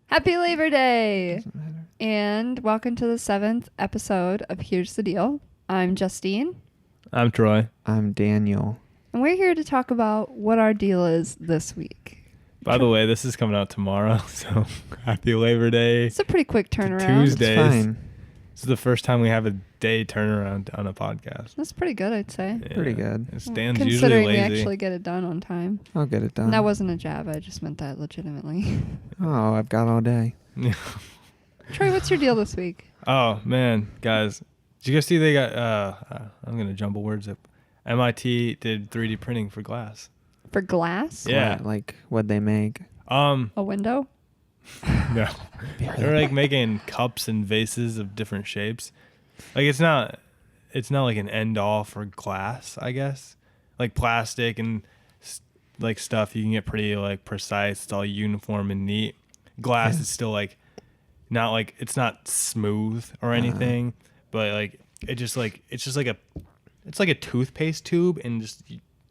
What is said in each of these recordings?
Happy Labor Day! Doesn't matter. And welcome to the 7th episode of Here's the Deal. I'm Justine. I'm Troy. I'm Daniel. And we're here to talk about what our deal is this week. By the way, this is coming out tomorrow, so happy Labor Day. It's a pretty quick turnaround. Tuesday. It's fine. This is the first time we have a day turnaround on a podcast. That's pretty good, I'd say. Yeah. Pretty good. Stan's usually Considering we lazy. actually get it done on time. I'll get it done. And that wasn't a jab. I just meant that legitimately. Oh, I've got all day. Troy, what's your deal this week? Oh, man, guys. Did you guys see they got, I'm going to jumble words up. MIT did 3D printing for glass. For glass? Yeah. What'd they make? A window? No. They're like making cups and vases of different shapes. Like it's not like an end all for glass, I guess. Like plastic and like stuff you can get pretty like precise. It's all uniform and neat. Glass is still like not like it's not smooth or anything, but like it's just like a toothpaste tube and just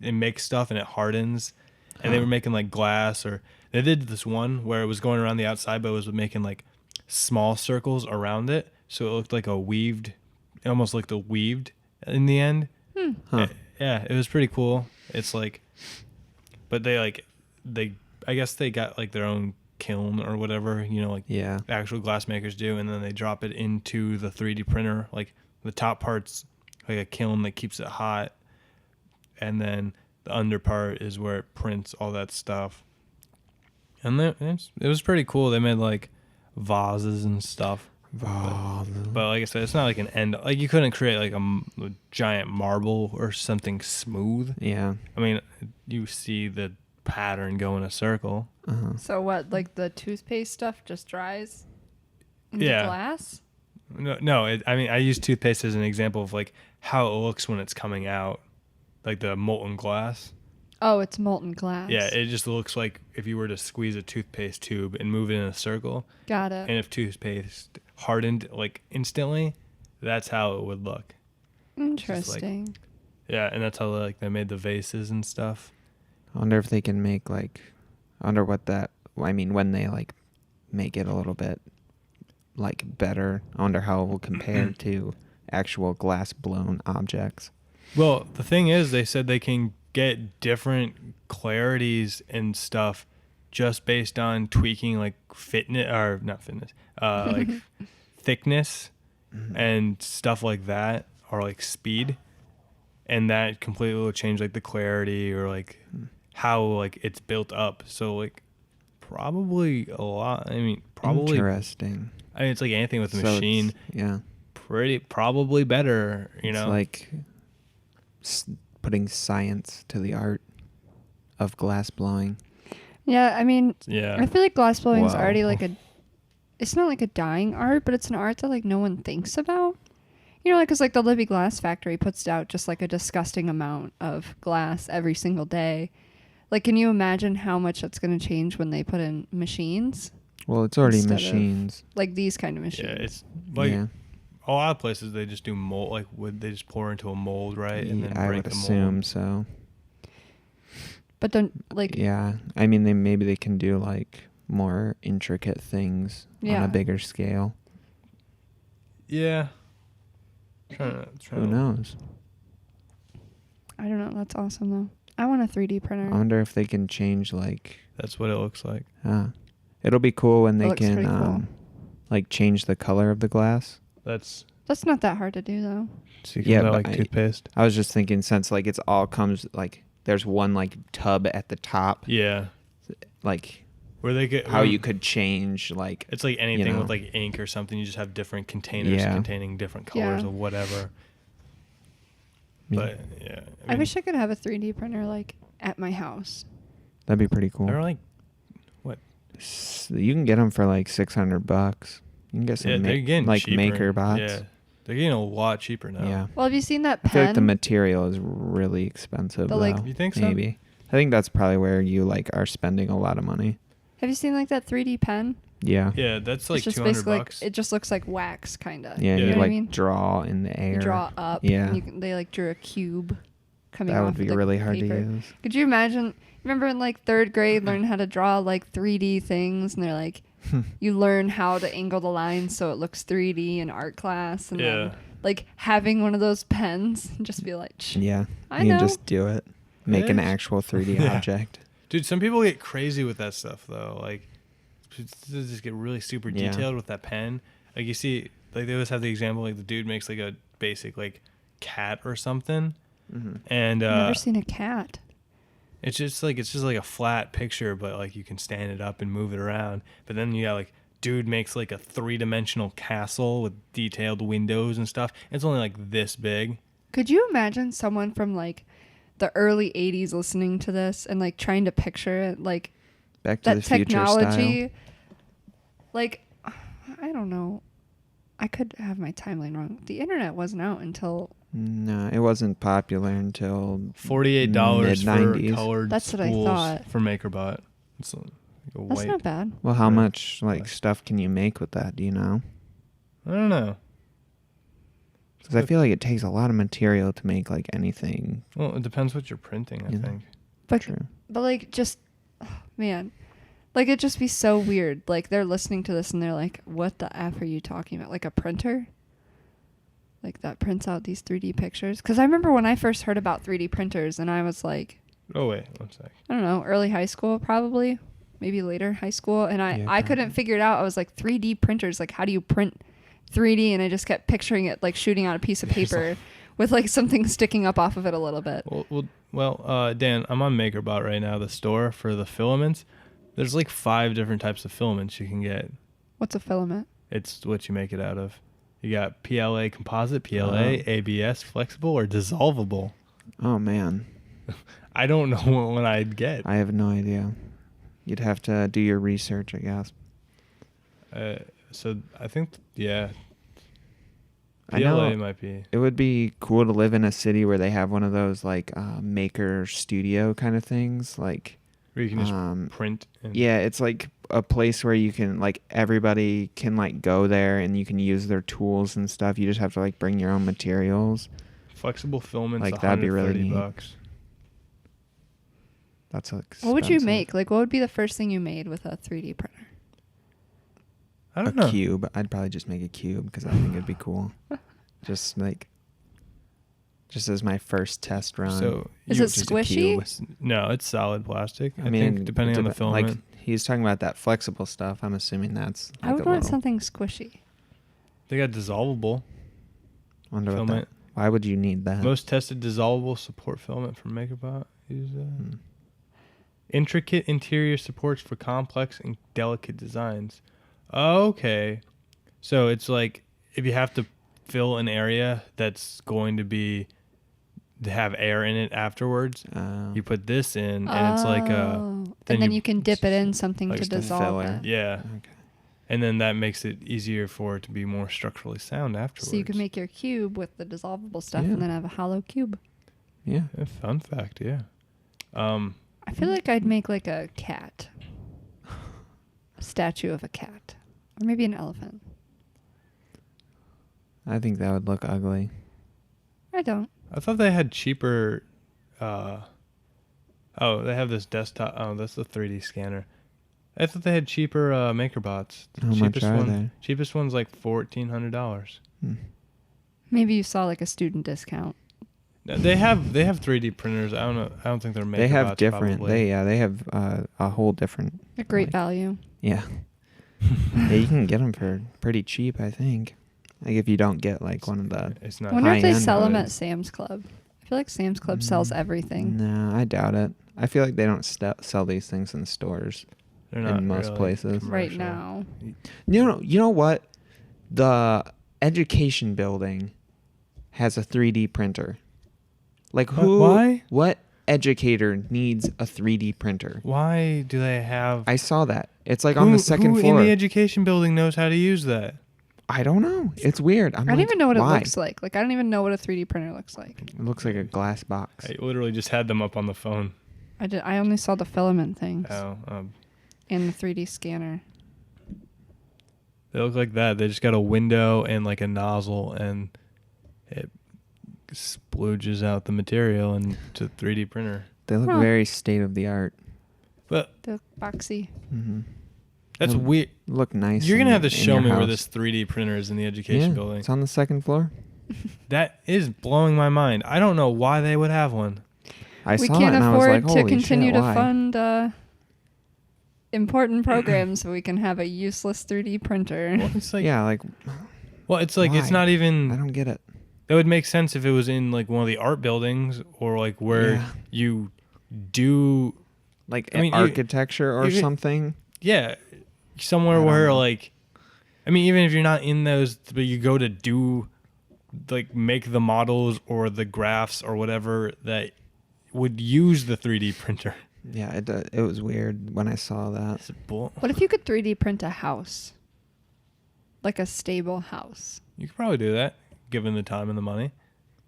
it makes stuff and it hardens. And they were making like glass, or they did this one where it was going around the outside, but it was making like small circles around it. So it looked like it almost looked weaved in the end. Huh. Yeah, it was pretty cool. It's like, but I guess they got like their own kiln or whatever, like Yeah. actual glass makers do. And then they drop it into the 3D printer. Like the top part's like a kiln that keeps it hot. And then the under part is where it prints all that stuff. And it was pretty cool. They made like vases and stuff. But like I said, it's not like an end. Like you couldn't create like a giant marble or something smooth. Yeah. I mean, you see the pattern go in a circle. Uh-huh. So what, like the toothpaste stuff just dries into Yeah. glass? No. I mean, I use toothpaste as an example of like how it looks when it's coming out, like the molten glass. Oh, it's molten glass. Yeah, it just looks like if you were to squeeze a toothpaste tube and move it in a circle. Got it. And if toothpaste hardened like instantly, that's how it would look. Interesting. Yeah, and that's how they made the vases and stuff. I wonder if they can make when they like make it a little bit like better. I wonder how it will compare to actual glass blown objects. Well, the thing is, they said they can get different clarities and stuff just based on tweaking like like thickness and stuff like that, or like speed, and that completely will change like the clarity or like how like it's built up. So like probably a lot. I mean, probably Interesting. I mean, it's like anything with a So machine. Yeah. Probably better. It's like putting science to the art of glass blowing. Yeah, I mean, Yeah. I feel like glass blowing is Wow. already like it's not like a dying art, but it's an art that like no one thinks about. Like, cause like the Libby Glass Factory puts out just like a disgusting amount of glass every single day. Like, can you imagine how much that's going to change when they put in machines? Well, it's already Instead of- machines. Like these kind of machines. Yeah, it's like Yeah. a lot of places they just do mold. Like, would they just pour into a mold, right, and then I break would the assume mold? so. But don't like Yeah. I mean, maybe they can do like more intricate things on Yeah. a bigger scale. Yeah. Who knows? I don't know. That's awesome though. I want a 3D printer. I wonder if they can change like. That's what it looks like. It'll be cool when they looks can pretty cool. like change the color of the glass. That's That's not that hard to do though. so you can Yeah, put, but like toothpaste. I was just thinking since like it's all comes like there's one like tub at the top, Yeah. like Where they get how you could change like. It's like anything know. with like ink or something. You just have different containers Yeah. containing different colors Yeah. of whatever. Yeah, But yeah, I wish I could have a 3D printer like at my house. that'd be pretty cool. they're like You can get them for like $600. You can get some they're getting like cheaper. maker bots. Yeah, they're getting a lot cheaper now. Yeah. Well, have you seen that I feel like the pen? material is really expensive. The, like- though. You think so? Maybe. I think that's probably where you like are spending a lot of money. Have you seen like that 3D pen? Yeah. Yeah, that's like It's just $200. basically like, it just looks like wax kind of. Yeah, You you know what I like mean? draw in the air. You draw up. Yeah. And they like drew a cube coming That off would be of the really hard paper. to use. Could you imagine remember in like 3rd grade, learn how to draw like 3D things, and they're like, you learn how to angle the lines so it looks 3D in art class, and then like having one of those pens, and just be like, Yeah, I you know. can just do it. Make an actual 3D object. Dude, some people get crazy with that stuff though. Like, they just get really super detailed with that pen. Like you see, like they always have the example, like the dude makes like a basic like cat or something, and I've never seen a cat. it's just like a flat picture, but like you can stand it up and move it around. But then you got like dude makes like a 3-dimensional castle with detailed windows and stuff. It's only like this big. Could you imagine someone from like the early 80s listening to this and like trying to picture it, like Back to that the Future technology? style. Like, I don't know. I could have my timeline wrong. The internet wasn't out until... No, it wasn't popular until $48 for mid-90s. colored That's what I spools thought. for MakerBot. It's like a That's white. not bad. Well, how Right. much like stuff can you make with that? Do you know? I don't know. Because I feel like it takes a lot of material to make like anything. Well, it depends what you're printing, I Yeah. think. But, True. but like, just... Oh, man. Like, it'd just be so weird. Like, they're listening to this and they're like, what the F are you talking about? Like a printer? Like, that prints out these 3D pictures? Because I remember when I first heard about 3D printers and I was like... Oh, wait, one sec. I don't know, early high school probably, maybe later high school, and I Yeah, couldn't figure it out. I was like, 3D printers, like how do you print 3D? And I just kept picturing it like shooting out a piece of paper with like something sticking up off of it a little bit. Well, Dan, I'm on MakerBot right now, the store for the filaments. There's like 5 different types of filaments you can get. What's a filament? It's what you make it out of. You got PLA composite, PLA, ABS, flexible, or dissolvable. Oh man, I don't know what one I'd get. I have no idea. You'd have to do your research, I guess. So I think, yeah, I know PLA might be. it would be cool to live in a city where they have one of those like maker studio kind of things, like. Or you can just print. Yeah, it's like a place where you can like everybody can like go there and you can use their tools and stuff. You just have to like bring your own materials. Flexible filaments, Like, that'd be really neat. $130. That's expensive. What would you make? Like, what would be the first thing you made with a 3D printer? I A don't know. cube. I'd probably just make a cube because I think it'd be cool. Just as my first test run. So Is you- it just a squishy? cube. No, it's solid plastic. I mean, think depending on the filament. Like he's talking about that flexible stuff. I'm assuming that's. Like I would a want little, something squishy. They got dissolvable Wonder what filament. that. Why would you need that? Most tested dissolvable support filament from MakerBot. Use intricate interior supports for complex and delicate designs. Okay, so it's like if you have to fill an area that's going to have air in it afterwards, you put this in, and it's like a. and then you can dip it in something like to just a dissolve filler. it. Yeah, Okay. and then that makes it easier for it to be more structurally sound afterwards. So you can make your cube with the dissolvable stuff Yeah. and then have a hollow cube. Yeah. A fun fact, yeah. I feel like I'd make like a cat. A statue of a cat. Or maybe an elephant. I think that would look ugly. I don't. I thought they had cheaper. They have this desktop. Oh, that's the 3D scanner. I thought they had cheaper MakerBots. The How much are they? Cheapest one's like $1,400. Maybe you saw like a student discount. No, they have 3D printers. I don't know. I don't think they're MakerBots. They have different. Probably. They have a whole different. A great Like- value. Yeah. Yeah, you can get them for pretty cheap, I think. Like if you don't get like one of the. It's I not. wonder if they high-end sell them ones. at Sam's Club. I feel like Sam's Club sells everything. No, I doubt it. I feel like they don't sell these things in stores. They're not in most really places. Right commercial. now. You know what? The education building has a 3D printer. Like who? Why? What educator needs a 3D printer? Why do they have? I saw that. It's like on the second who floor. in the education building knows how to use that? I don't know. It's weird. I don't even know what why? it looks like. Like, I don't even know what a 3D printer looks like. It looks like a glass box. I literally just had them up on the phone. I only saw the filament things Oh, and the 3D scanner. they look like that. They just got a window and like a nozzle, and it splooges out the material into a 3D printer. They look Huh. very state of the art. But The boxy. Mm-hmm. that's It'll weird. Look nice. You're gonna have to in show your me where house. this 3D printer is in the education Yeah, building. it's on the second floor. That is blowing my mind. I don't know why they would have one. I We saw can't it and I was afford like, to holy continue shit, to why? fund important programs so we can have a useless 3D printer. Well, it's like, Yeah, like well, it's like it's why? not even. I don't get it. That would make sense if it was in like one of the art buildings or like where Yeah. you do, Like I mean, architecture or even- something. yeah, somewhere I don't where know. like, I mean, even if you're not in those, but you go to do, like, make the models or the graphs or whatever that would use the 3D printer. Yeah, it was weird when I saw that. It's a bull. What if you could 3D print a house? Like a stable house. You could probably do that, given the time and the money.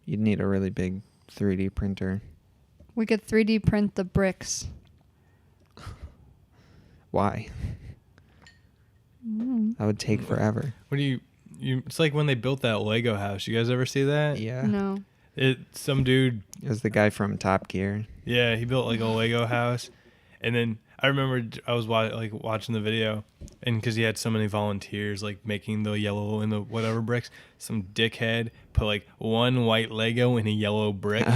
You'd need a really big 3D printer. We could 3D print the bricks. Why? That would take forever. What do you? It's like when they built that Lego house. You guys ever see that? Yeah. No. Some dude. It was the guy from Top Gear. Yeah, he built like a Lego house, and then I remember I was watching the video, and because he had so many volunteers like making the yellow and the whatever bricks, some dickhead put like one white Lego in a yellow brick,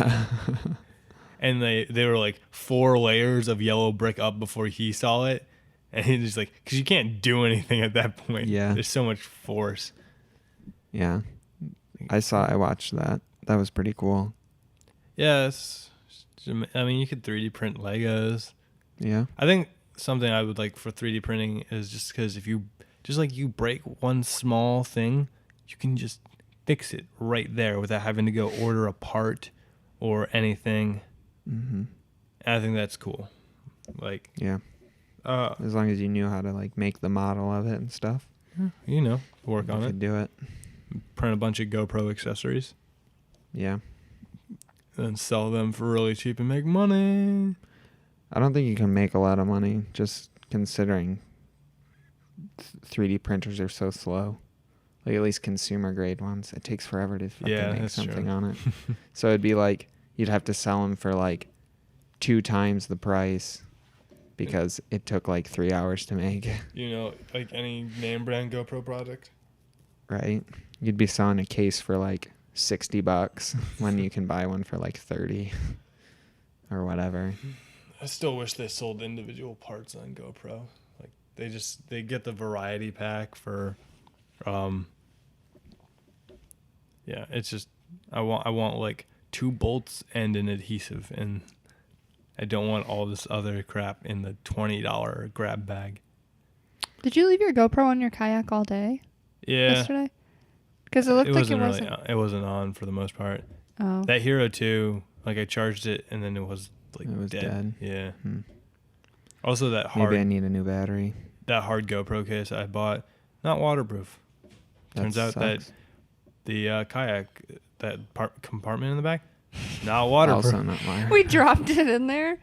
and they were like 4 layers of yellow brick up before he saw it, and he's just like, because you can't do anything at that point. Yeah. There's so much force. Yeah. I watched that. That was pretty cool. Yeah, I mean, you could 3D print Legos. Yeah. I think something I would like for 3D printing is just because if you break one small thing, you can just fix it right there without having to go order a part or anything. Mm-hmm. And I think that's cool. Like, Yeah. As long as you knew how to like make the model of it and stuff. work you on could it. do it. Print a bunch of GoPro accessories Yeah. and sell them for really cheap and make money. I don't think you can make a lot of money just considering 3D printers are so slow. Like at least consumer grade ones. It takes forever to fucking Yeah, make that's something true. on it. So it'd be like you'd have to sell them for like 2 times the price because it took like 3 hours to make. Like any name brand GoPro product. Right? You'd be selling a case for like $60 when you can buy one for like 30 or whatever. I still wish they sold individual parts on GoPro. Like they get the variety pack for it's just I want like 2 bolts and an adhesive, and I don't want all this other crap in the $20 grab bag. Did you leave your GoPro on your kayak all day Yeah. yesterday? Because it looked like it wasn't. It wasn't on for the most part. Oh. That Hero 2, like I charged it and then it was like It was dead. Yeah. Hmm. Also that Maybe I hard need a new battery. GoPro case I bought, not waterproof. Turns out that sucks. the kayak, that compartment in the back, not waterproof. Also not mine. We dropped it in there,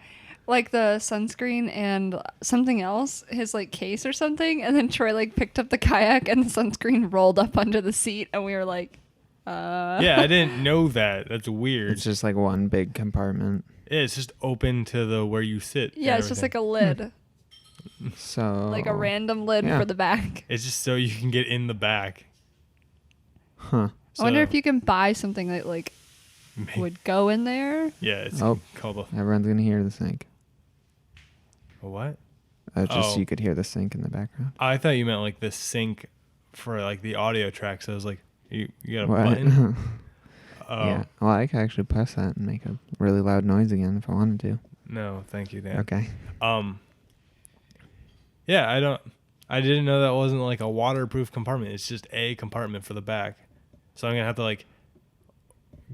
like the sunscreen and something else, his like case or something, and then Troy like picked up the kayak and the sunscreen rolled up under the seat, and we were like, Yeah, I didn't know that. That's weird. It's just like one big compartment. It's just open to the where you sit. Yeah, and it's just like a everything. lid, So like a random lid yeah. for the back. It's just so you can get in the back. Huh. I wonder if So, you can buy something that like maybe- would go in there. Yeah, it's Oh. called Everyone's gonna hear the sink. a what? Just Oh. you could hear the sink in the background. I thought you meant like the sync for like the audio track. So I was like, you got a What? button? Oh, Yeah. Well, I could actually press that and make a really loud noise again if I wanted to. no, thank you, Dan. Okay. Yeah, I didn't know that wasn't like a waterproof compartment. It's just a compartment for the back. So I'm gonna have to like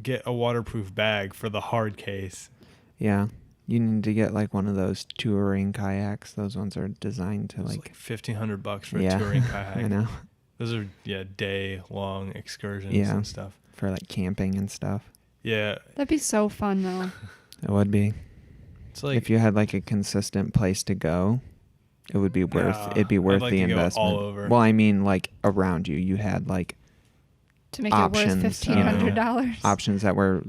get a waterproof bag for the hard case. Yeah. You need to get like one of those touring kayaks. Those ones are designed to It's like. like $1,500 for Yeah. a touring kayak. I know. Those are day long excursions Yeah. and stuff. For like camping and stuff. Yeah, That'd be so fun though. It would be. it's like If you had like a consistent place to go, it would be worth. Nah, It'd be worth I'd like the to go investment. all over. Well, I mean, like around you, you had like To make Options, it worth $1,500. options that were,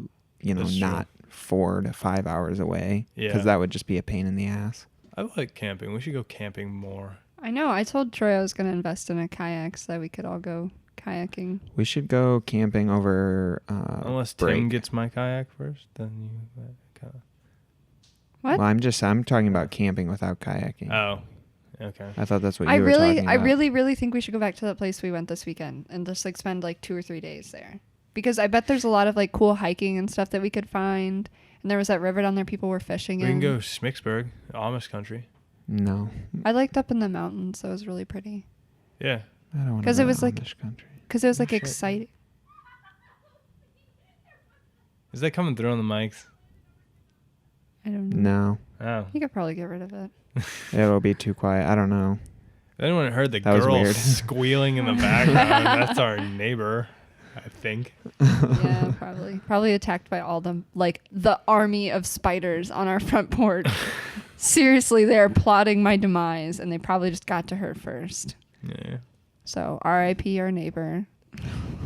That's true. not 4 to 5 hours away. Yeah. Because that would just be a pain in the ass. I like camping. We should go camping more. I know. I told Troy I was going to invest in a kayak so that we could all go kayaking. We should go camping over Unless break. Tim gets my kayak first, then you kind of. What? Well, I'm talking about camping without kayaking. Oh, okay. I thought that's what you were talking about. I really think we should go back to that place we went this weekend and just like spend like 2 or 3 days there. Because I bet there's a lot of like cool hiking and stuff that we could find. And there was that river down there people were fishing We in. can go Schmicksburg, Amish country. No. I liked up in the mountains, so it was really pretty. Yeah. I don't want to 'Cause go it was to like- Amish country. Because it was like shit. exciting. Is that coming through on the mics? I don't know. No. Oh. You could probably get rid of it. It'll be too quiet. I don't know. If anyone heard the That was girl weird. squealing in the background, that's our neighbor, I think. Yeah, probably. Probably attacked by all the army of spiders on our front porch. Seriously, they're plotting my demise, and they probably just got to her first. Yeah. So, R.I.P. our neighbor.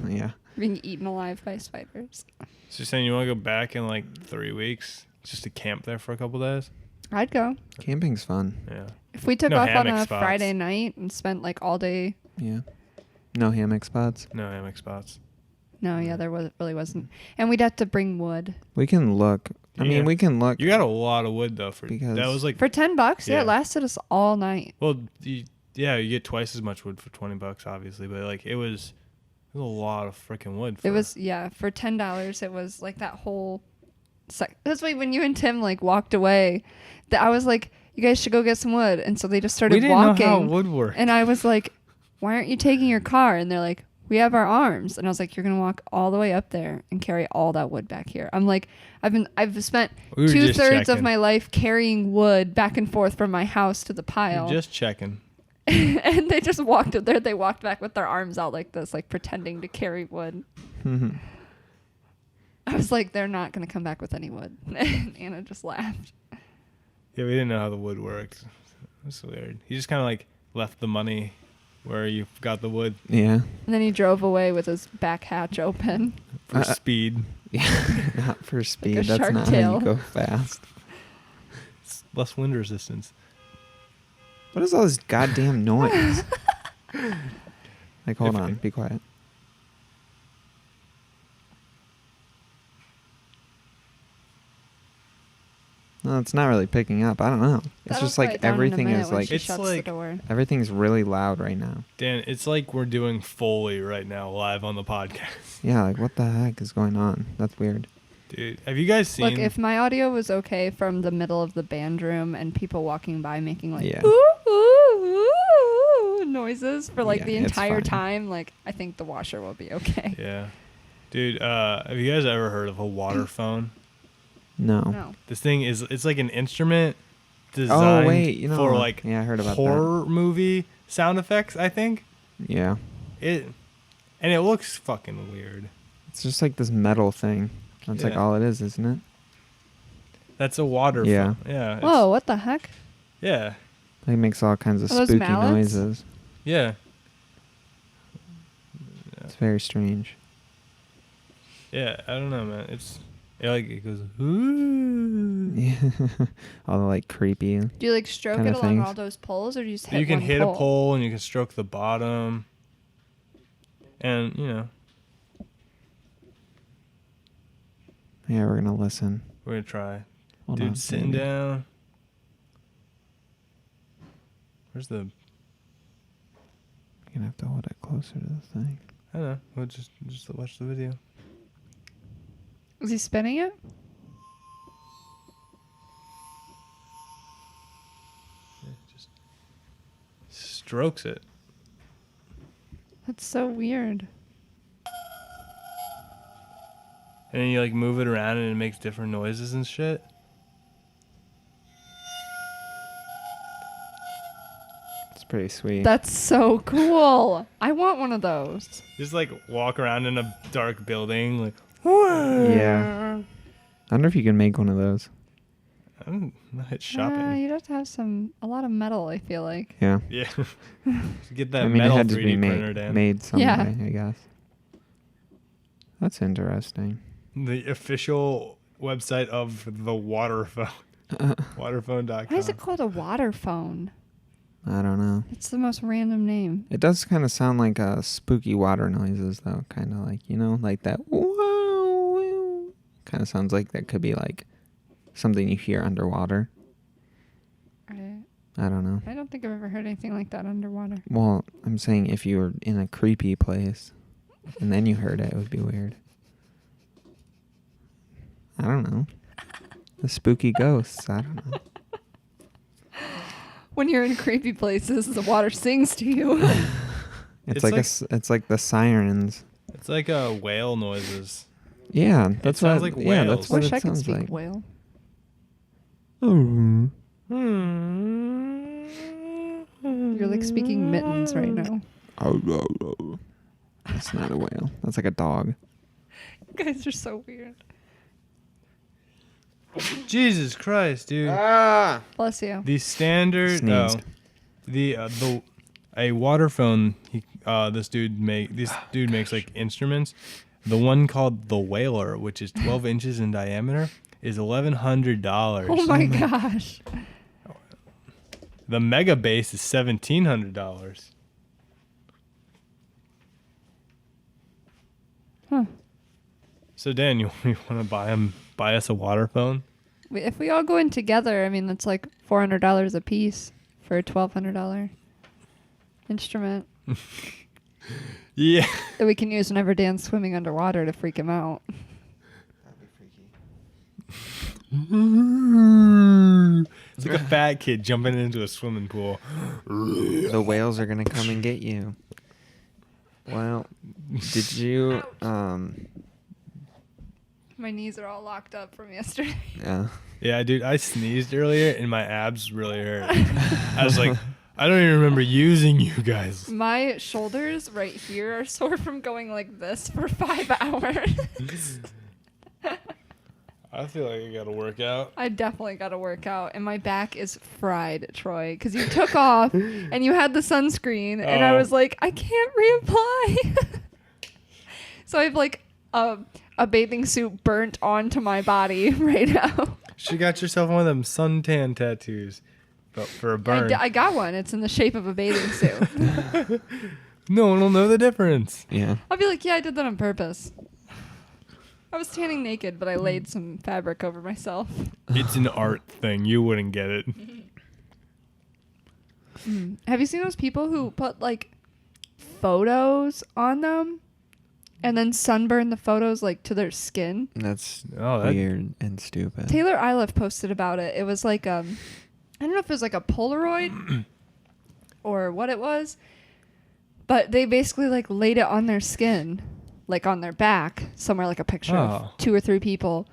Yeah. Being eaten alive by spiders. So you're saying you want to go back in like 3 weeks just to camp there for a couple days? I'd go. Camping's fun. Yeah. If we took No off on hammock a spots. Friday night and spent like all day. Yeah. No hammock spots. No hammock spots. No, yeah, there really wasn't. And we'd have to bring wood. We can look. I Yeah. mean, we can look. You got a lot of wood though. Because- That was like, For $10, yeah, Yeah. it lasted us all night. well, you get twice as much wood for $20, obviously, but like it was a lot of freaking wood. It was, yeah, for $10, it was like that whole. That's why when you and Tim like walked away, that I was like, you guys should go get some wood. And so they just started we didn't walking. know how wood worked. And I was like, why aren't you taking your car? And they're like, we have our arms. And I was like, you're going to walk all the way up there and carry all that wood back here. I'm like, I've spent We were just 2/3 of checking. my life carrying wood back and forth from my house to the pile. Just checking. And they just walked up there. They walked back with their arms out like this, like pretending to carry wood. I was like, they're not going to come back with any wood. And Anna just laughed. Yeah, we didn't know how the wood worked. It was weird. He just kind of like left the money where you got the wood Yeah. And then he drove away with his back hatch open. for speed. Yeah. Not for speed. That's shark not how tail. you go fast. It's less wind resistance. What is all this goddamn noise? Like, hold If- on. Be quiet. No, it's not really picking up. I don't know. It's That'll just like quiet down in a everything minute is when like she It's shuts like- the door. everything's really loud right now. Dan, it's like we're doing Foley right now live on the podcast. Yeah, like what the heck is going on? That's weird. Dude, have you guys seen... Look, if my audio was okay from the middle of the band room and people walking by making like Yeah. ooh, ooh, ooh, noises for like Yeah, the it's entire fine. time, like I think the washer will be okay. Yeah. Dude, have you guys ever heard of a Waterphone? No. No. This thing is, it's like an instrument designed Oh wait, you know. for like yeah, I heard about horror movie sound effects, I think. that. Yeah. And it looks fucking weird. It's just like this metal thing. That's like Yeah. all it is, isn't it? That's a waterphone. Yeah. Yeah. it's- Whoa, what the heck? Yeah. Like it makes all kinds of Are those spooky mallets? noises. Yeah. It's very strange. Yeah. I don't know, man. It goes, ooh. Yeah. all the like creepy. Do you like stroke Kinda it along things. all those poles, or do you just hit You can one hit pole? a pole and you can stroke the bottom. And, Yeah, we're gonna listen. we're going to try. Hold Dude, on. sitting down. Where's the... You're gonna have to hold it closer to the thing. I don't know. We'll just watch the video. Is he spinning it? Yeah, just strokes it. That's so weird. And then you like move it around and it makes different noises and shit. It's pretty sweet. That's so cool. I want one of those. Just like walk around in a dark building, like Yeah. I wonder if you can make one of those. I'm not shopping. You'd have to have a lot of metal, I feel like. Yeah. Yeah. Get that I mean, it metal had to 3D be printer, Dan. made some Yeah. way, I guess. That's interesting. The official website of the Waterphone. Waterphone.com. Why is it called a waterphone? I don't know. It's the most random name. It does kind of sound like spooky water noises, though. Kind of like, like that. Wow. Kind of sounds like that could be like something you hear underwater. I don't know. I don't think I've ever heard anything like that underwater. Well, I'm saying if you were in a creepy place and then you heard it, it would be weird. I don't know. The spooky ghosts. I don't know. When you're in creepy places, the water sings to you. It's like the sirens. It's like whale noises. Yeah, It sounds like yeah, whales. that's what Wish it I could sounds speak like. whale. Oh. You're like speaking mittens right now. That's not a whale. That's like a dog. You guys are so weird. Jesus Christ, dude. Bless you. The standard, Sneezed. a Waterphone. This dude makes like instruments. The one called the Whaler, which is 12 inches in diameter, is $1,100. Oh my gosh. The Mega Bass is $1,700. Huh. So Dan, you want to buy us a Waterphone? If we all go in together, I mean, that's like $400 a piece for a $1,200 instrument Yeah. that we can use whenever Dan's swimming underwater to freak him out. That'd be freaky. It's like a fat kid jumping into a swimming pool. The whales are gonna come and get you. Well, did you My knees are all locked up from yesterday. Yeah, dude, I sneezed earlier and my abs really hurt. I was like, I don't even remember using you guys. My shoulders right here are sore from going like this for 5 hours. I feel like I gotta work out. I definitely got to work out, and my back is fried, Troy, because you took off and you had the sunscreen, and I Oh. was like, I can't reapply. So I have like a bathing suit burnt onto my body right now. She got yourself one of them suntan tattoos, but for a burn. I got one. It's in the shape of a bathing suit. No one will know the difference. Yeah. I'll be like, yeah, I did that on purpose. I was tanning naked, but I laid some fabric over myself. It's an art thing. You wouldn't get it. Have you seen those people who put like photos on them and then sunburn the photos like to their skin? That's Oh, that- weird and stupid. Taylor Iliff posted about it. It was like I don't know if it was like a Polaroid or what it was, but they basically like laid it on their skin, like on their back, somewhere like a picture of 2 or 3 people,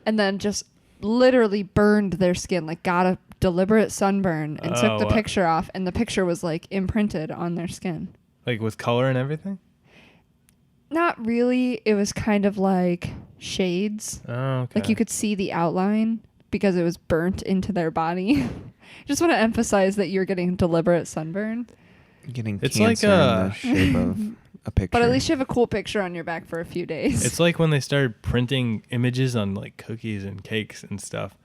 and then just literally burned their skin, like got a deliberate sunburn and took the wow. picture off, and the picture was like imprinted on their skin. Like with color and everything? Not really. It was kind of like shades. Oh, okay. Like you could see the outline because it was burnt into their body. Just want to emphasize that you're getting deliberate sunburn. Getting It's cancer like, in the shape of a picture. But at least you have a cool picture on your back for a few days. It's like when they started printing images on like cookies and cakes and stuff.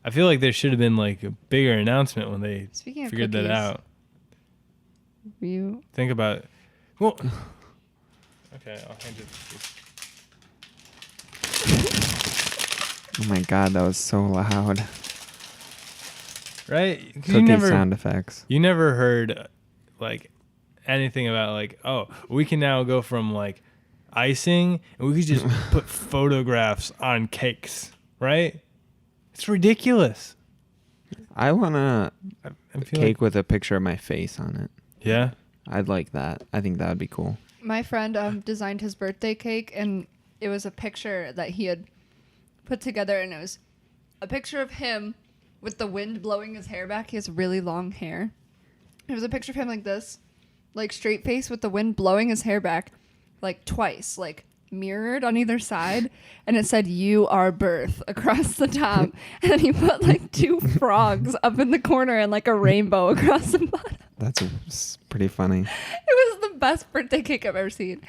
I feel like there should have been like a bigger announcement when they Speaking of figured that cookies, out. You Think about it. Well, okay, I'll hand it to you. Oh my god, that was so loud. Right? 'Cause Cookie sound effects. You never heard like anything about like, oh, we can now go from like icing and we could just put photographs on cakes, right? It's ridiculous. I want a I feel cake with a picture of my face on it. Yeah. I'd like that. I think that would be cool. My friend designed his birthday cake, and it was a picture that he had put together, and it was a picture of him with the wind blowing his hair back. He has really long hair. It was a picture of him like this, like straight face with the wind blowing his hair back, like twice, like mirrored on either side, and it said "You are birth" across the top, and then he put like 2 frogs up in the corner and like a rainbow across the bottom. That's pretty funny. It was the best birthday cake I've ever seen.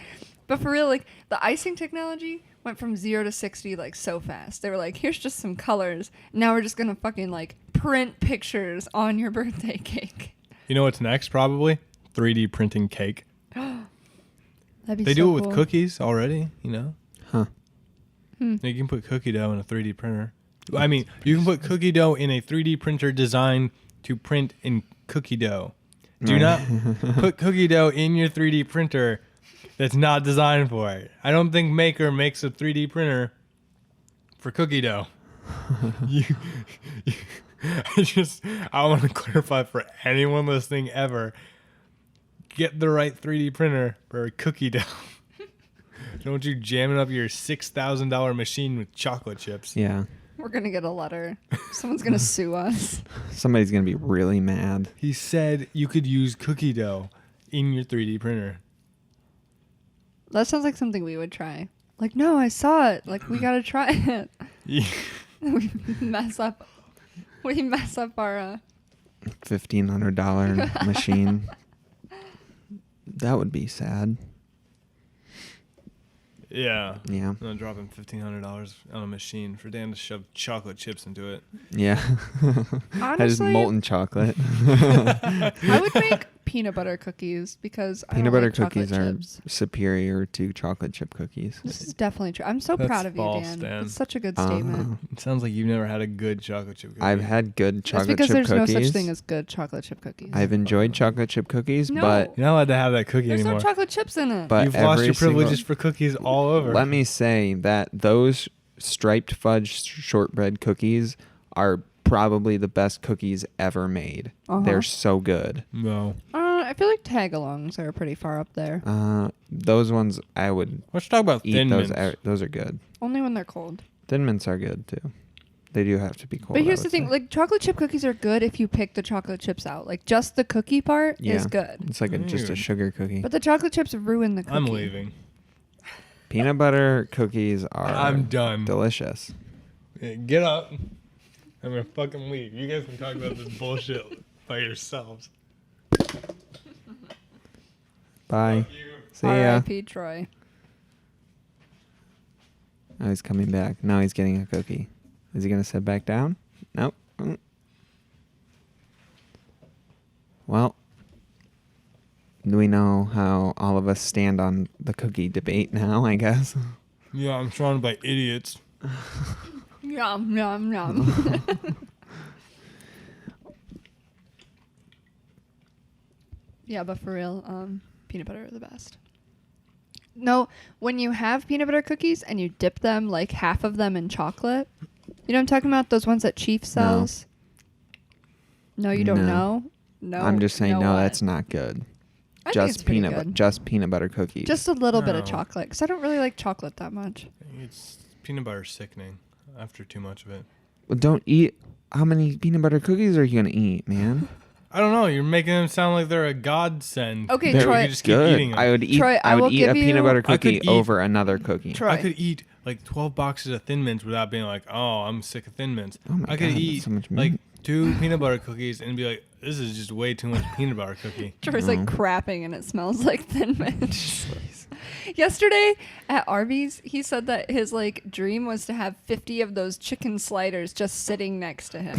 But for real, like the icing technology went from 0 to 60 like so fast. They were like, here's just some colors. Now we're just gonna fucking like print pictures on your birthday cake. You know what's next? Probably 3D printing cake. That'd be They so do it cool. with cookies already. You know. Huh. You can put cookie dough in a 3D printer. I mean, you can put cookie dough in a 3D printer designed to print in cookie dough. Do not put cookie dough in your 3D printer that's not designed for it. I don't think Maker makes a 3D printer for cookie dough. I want to clarify for anyone listening ever, get the right 3D printer for cookie dough. Don't you jam it up your $6,000 machine with chocolate chips. Yeah. We're gonna get a letter. Someone's gonna sue us. Somebody's gonna be really mad. He said you could use cookie dough in your 3D printer. That sounds like something we would try. Like, no, I saw it. Like, we gotta try it. Yeah. we mess up. We mess up our. $1,500 machine. That would be sad. Yeah. Yeah. I'm not dropping $1,500 on a machine for Dan to shove chocolate chips into it. Yeah. That is Honestly, molten chocolate. I would make peanut butter cookies because I Peanut don't butter like chocolate cookies are chips. superior to chocolate chip cookies. This is definitely true. I'm so That's proud of you, false, Dan. Dan. It's such a good statement. It sounds like you've never had a good chocolate chip cookie. I've had good That's chocolate because chip there's cookies. no such thing as good chocolate chip cookies. I've enjoyed chocolate chip cookies, No. but You're not allowed to have that cookie There's anymore. no chocolate chips in it. but You've lost every your single- privileges for cookies all over. Let me say that those striped fudge shortbread cookies are probably the best cookies ever made. Uh-huh. They're so good. No. I feel like tag-alongs are pretty far up there. Those ones I would Let's talk about eat. Thin Those Mints. those are good. Only when they're cold. Thin Mints are good too. They do have to be cold. But I here's the would thing, say. like chocolate chip cookies are good if you pick the chocolate chips out. Like just the cookie part is Yeah. good. It's like just a Weird. sugar cookie. But the chocolate chips ruin the cookie. I'm leaving. Peanut butter cookies are I'm done. delicious. Yeah, get up. I'm gonna fucking leave. You guys can talk about this bullshit by yourselves. Bye. Fuck you. See ya. R.I.P. Troy. Oh, he's coming back. Now he's getting a cookie. Is he going to sit back down? Nope. Well, we know how all of us stand on the cookie debate now, I guess. Yeah, I'm surrounded by idiots. Yum, yum, yum. Yeah, but for real, peanut butter are the best. No, when you have peanut butter cookies and you dip them, like half of them in chocolate, you know what I'm talking about? Those ones that Chief sells? No, you don't No. know? No. I'm just saying, know no, what? that's not good. I think it's pretty good. Just peanut butter cookies. Just a little bit of No. chocolate, because I don't really like chocolate that much. It's peanut butter sickening after too much of it. Well, don't eat. How many peanut butter cookies are you gonna eat, man? I don't know. You're making them sound like they're a godsend. Okay, They're Troy. You just keep Good. eating them. I would eat. Troy, I will would eat give a peanut you- butter I could cookie eat- over another cookie. Troy. I could eat like 12 boxes of Thin Mints without being like, oh, I'm sick of Thin Mints. Oh my I could God, eat so much like meat. 2 peanut butter cookies and be like, this is just way too much peanut butter cookie. Troy's like crapping and it smells like Thin Mints. Yesterday at Arby's, he said that his like dream was to have 50 of those chicken sliders just sitting next to him.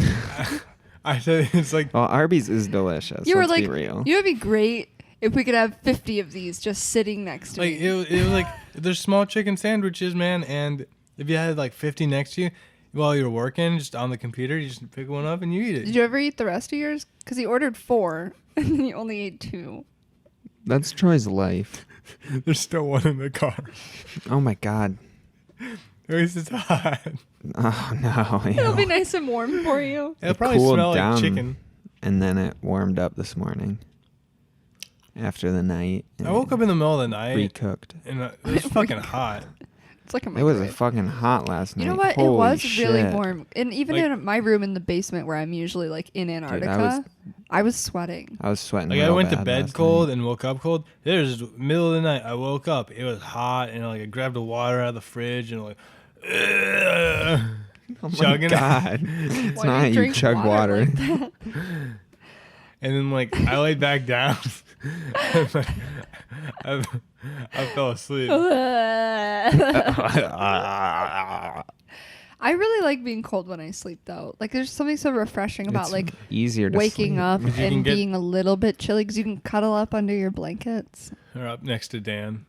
I said it's like, Well, Arby's is delicious. You were Let's like, be real. you would be great if we could have 50 of these just sitting next to like me. it was like there's small chicken sandwiches, man, and if you had like 50 next to you while you're working, just on the computer, you just pick one up and you eat it. Did you ever eat the rest of yours? Because he ordered 4 and then he only ate 2. That's Troy's life. There's still one in the car. Oh my God. At least it's hot. Oh no. It'll ew. be nice and warm for you. It'll It probably cooled smell down. like chicken. And then it warmed up this morning. After the night. I woke up in the middle of the night Recooked. and it was fucking hot. It's like a It was microwave. fucking hot last night. You know what? Holy it was shit. really warm. And even Like- in my room in the basement where I'm usually like in Antarctica, I was sweating. I was sweating. Like I real went to bad bed last cold night. and woke up cold. There's middle of the night. I woke up. It was hot and like I grabbed the water out of the fridge and like, ugh, Oh my chugging it. God. It's Why do not you drink chug water. like that? And then like I laid back down. I I fell asleep. I really like being cold when I sleep, though. Like, there's something so refreshing about It's like easier to waking sleep. up 'Cause you can and get- being a little bit chilly because you can cuddle up under your blankets Or up next to Dan.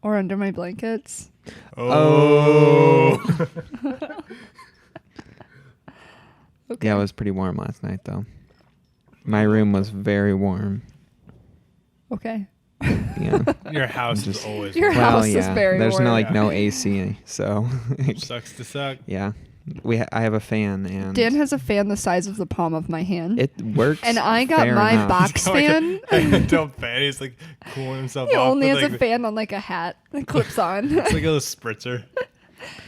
or under my blankets. Oh. Okay. Yeah, it was pretty warm last night though. My room was very warm. Okay. Yeah. Your house is Just- always Your warm. Well, house is yeah. very There's warm. no like Yeah. no AC, so Sucks to suck. yeah. I have a fan and Dan has a fan the size of the palm of my hand. it works. and I got fair my enough. box fan. Don't fan. He's like cooling himself He off. only with, has like, a fan on like a hat that clips on. It's like a little spritzer.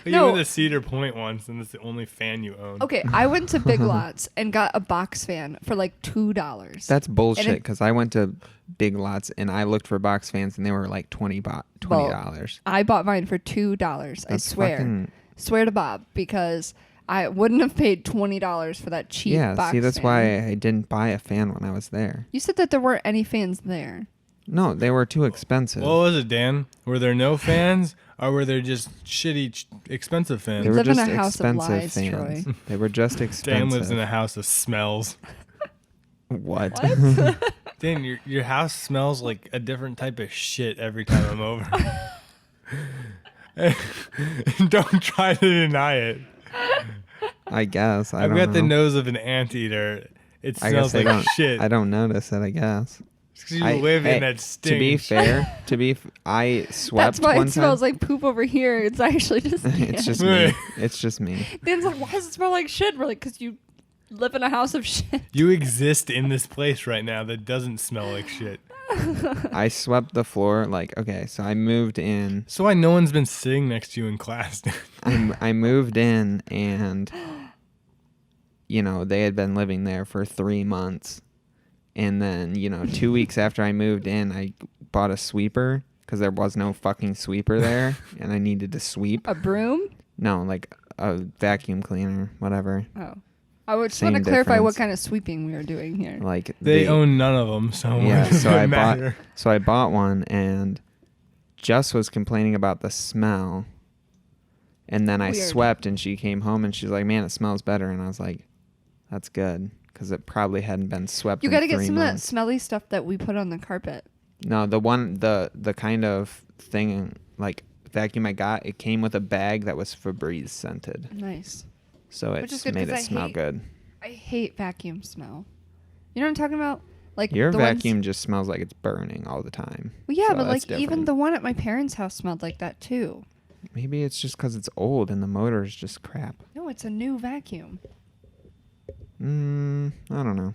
Like No. you went to Cedar Point once, and that's the only fan you own. Okay, I went to Big Lots and got a box fan for like $2. That's bullshit. it- Because I went to Big Lots and I looked for box fans and they were like $20. I bought mine for $2. I That's swear. fucking- Swear to Bob, because I wouldn't have paid $20 for that cheap yeah. box See, that's fan. why I didn't buy a fan when I was there. You said that there weren't any fans there. No, they were too expensive. What was it, Dan? Were there no fans, or were there just shitty, expensive fans? They were live in just a house of expensive lies, fans. Troy. They were just Dan expensive. lives in a house of smells. What? Dan, your house smells like a different type of shit every time I'm over. Don't try to deny it. I guess. I've got the nose of an anteater. It I smells guess like shit. I don't notice it. I guess. It's 'cause you live in that To be stink. fair, I swept That's why one it smells time. like poop over here. It's actually just It's just Yeah. me. It's just me. Dan's like, why does it smell like shit? We're like, because you live in a house of shit. You exist in this place right now that doesn't smell like shit. I swept the floor. Like, okay, so I moved in. So why no one's been sitting next to you in class? I moved in, and they had been living there for 3 months, and then 2 weeks after I moved in, I bought a sweeper because there was no fucking sweeper there, and I needed to sweep. A broom? No, like a vacuum cleaner, whatever. Oh. I would just want to Same clarify what difference. kind of sweeping we were doing here. Like They own none of them, so Yeah, it doesn't so matter. I bought one, and Jess was complaining about the smell, and then I Weird. swept, and she came home and she's like, "Man, it smells better," and I was like, "That's good," because it probably hadn't been swept. You got got to get 3 some of that months. smelly stuff that we put on the carpet. No, the kind of thing like vacuum I got, it came with a bag that was Febreze scented, Nice. so Which is good, made 'cause it I smell hate- good. I hate vacuum smell. You know what I'm talking about? Like Your the ones- vacuum just smells like it's burning all the time. Well, yeah, so but like that's even different. the one at my parents' house smelled like that too. Maybe it's just because it's old and the motor is just crap. No, it's a new vacuum. I don't know.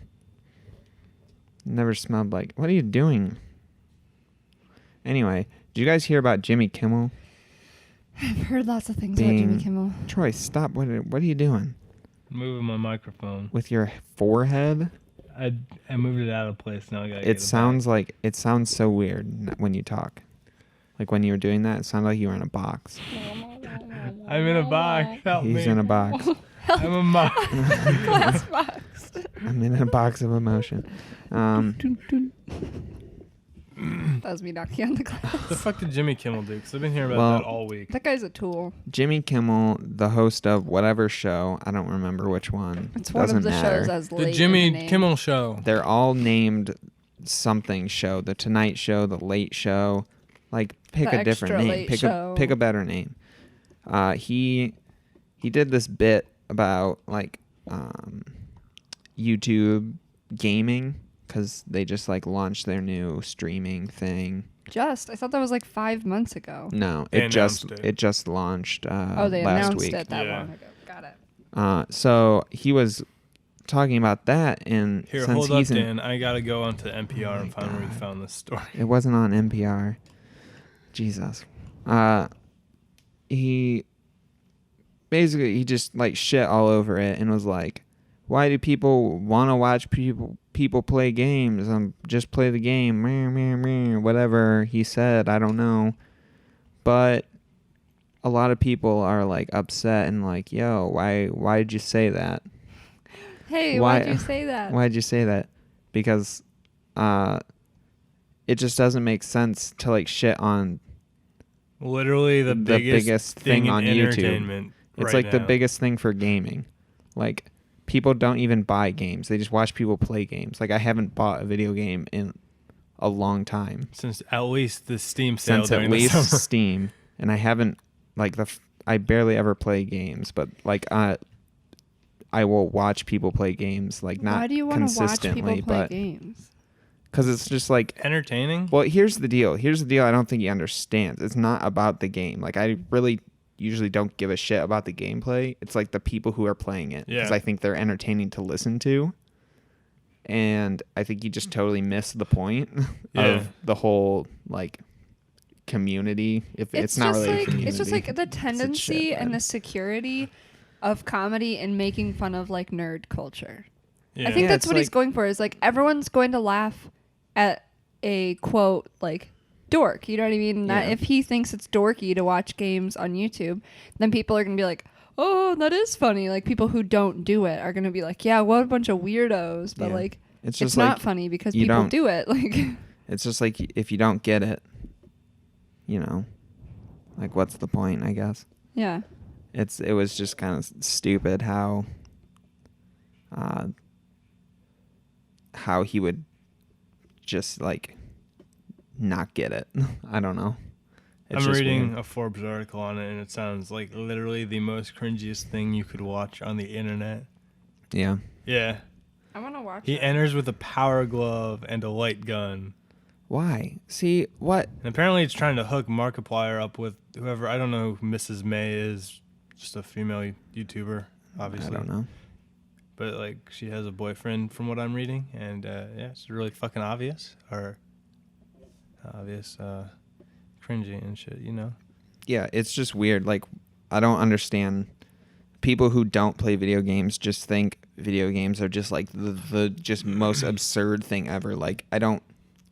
Never smelled like. What are you doing? Anyway, did you guys hear about Jimmy Kimmel? I've heard lots of things about Jimmy Being- Kimmel. Troy, stop! What are you doing Moving my microphone. with your forehead? I moved it out of place. Now I gotta get It sounds so weird when you talk. Like when you were doing that, it sounded like you were in a box. I'm in a box. Help He's me. in a box. I'm a mouse. Glass box. I'm in a box of emotion. That was me knocking on the glass. The fuck did Jimmy Kimmel do? Because I've been hearing about Well- that all week. That guy's a tool. Jimmy Kimmel, the host of whatever show, I don't remember which one. It's one Doesn't of the matter. shows as The late in Jimmy the name. Kimmel Show. They're all named something show. The Tonight Show, the Late Show. Like pick The a different Extra name. Late Pick Show. a better name. He did this bit about like YouTube gaming because they just like launched their new streaming thing. I thought that was like 5 months ago. No, They it just announced it. They launched announced last week. it that Yeah. long ago. Got it. So he was talking about that, and Here, since hold up, he's in, Dan. I gotta go onto NPR Oh and my find where you God. found this story. it wasn't on NPR. Jesus. He just like shit all over it and was like, why do people want to watch people play games? Just play the game. Meh, meh, meh. Whatever he said, I don't know. But a lot of people are like upset and like, yo, why did you say that? Hey, Why- why'd you say that? Why'd you say that? Because it just doesn't make sense to like shit on Literally the biggest thing on in YouTube. entertainment. It's right like the now. biggest thing for gaming. Like, people don't even buy games. They just watch people play games. Like, I haven't bought a video game in a long time. Since at least the Steam sale Since at during the least summer. Steam. And I haven't, like, I barely ever play games. But, like, I will watch people play games. Like, not Why do you want to watch consistently, people play but games? because it's just like, Entertaining? well, here's the deal. I don't think he understands. It's not about the game. Like, I really usually don't give a shit about the gameplay. It's like the people who are playing it. Because Yeah. I think they're entertaining to listen to. And I think you just totally missed the point Yeah. of the whole, like, community. If it's not just really a like community. it's just like the tendency shit, and man. the security of comedy and making fun of like nerd culture. Yeah. I think Yeah, that's it's what he's like- going for. Is like everyone's going to laugh at a quote like dork. You know what I mean? That Yeah. if he thinks it's dorky to watch games on YouTube, then people are gonna be like, "Oh, that is funny." Like people who don't do it are gonna be like, "Yeah, what a bunch of weirdos." But Yeah. like, It's it's just not like, funny because you people don't- do it. Like, it's just like, if you don't get it, you know, like, what's the point, I guess? yeah, It was just kind of stupid how he would just like not get it. I don't know. It's I'm just reading weird. a Forbes article on it, and it sounds like literally the most cringiest thing you could watch on the internet. Yeah. Yeah. I want to watch. He it. enters with a power glove and a light gun. Why? See what? And apparently it's trying to hook Markiplier up with whoever. I don't know who Mrs. May is. Just a female YouTuber, obviously. I don't know. But, like, she has a boyfriend from what I'm reading. And, yeah, it's really fucking obvious. Or obvious cringy and shit, you know? Yeah, it's just weird. Like, I don't understand. People who don't play video games just think video games are just like the just most absurd thing ever. Like, I don't,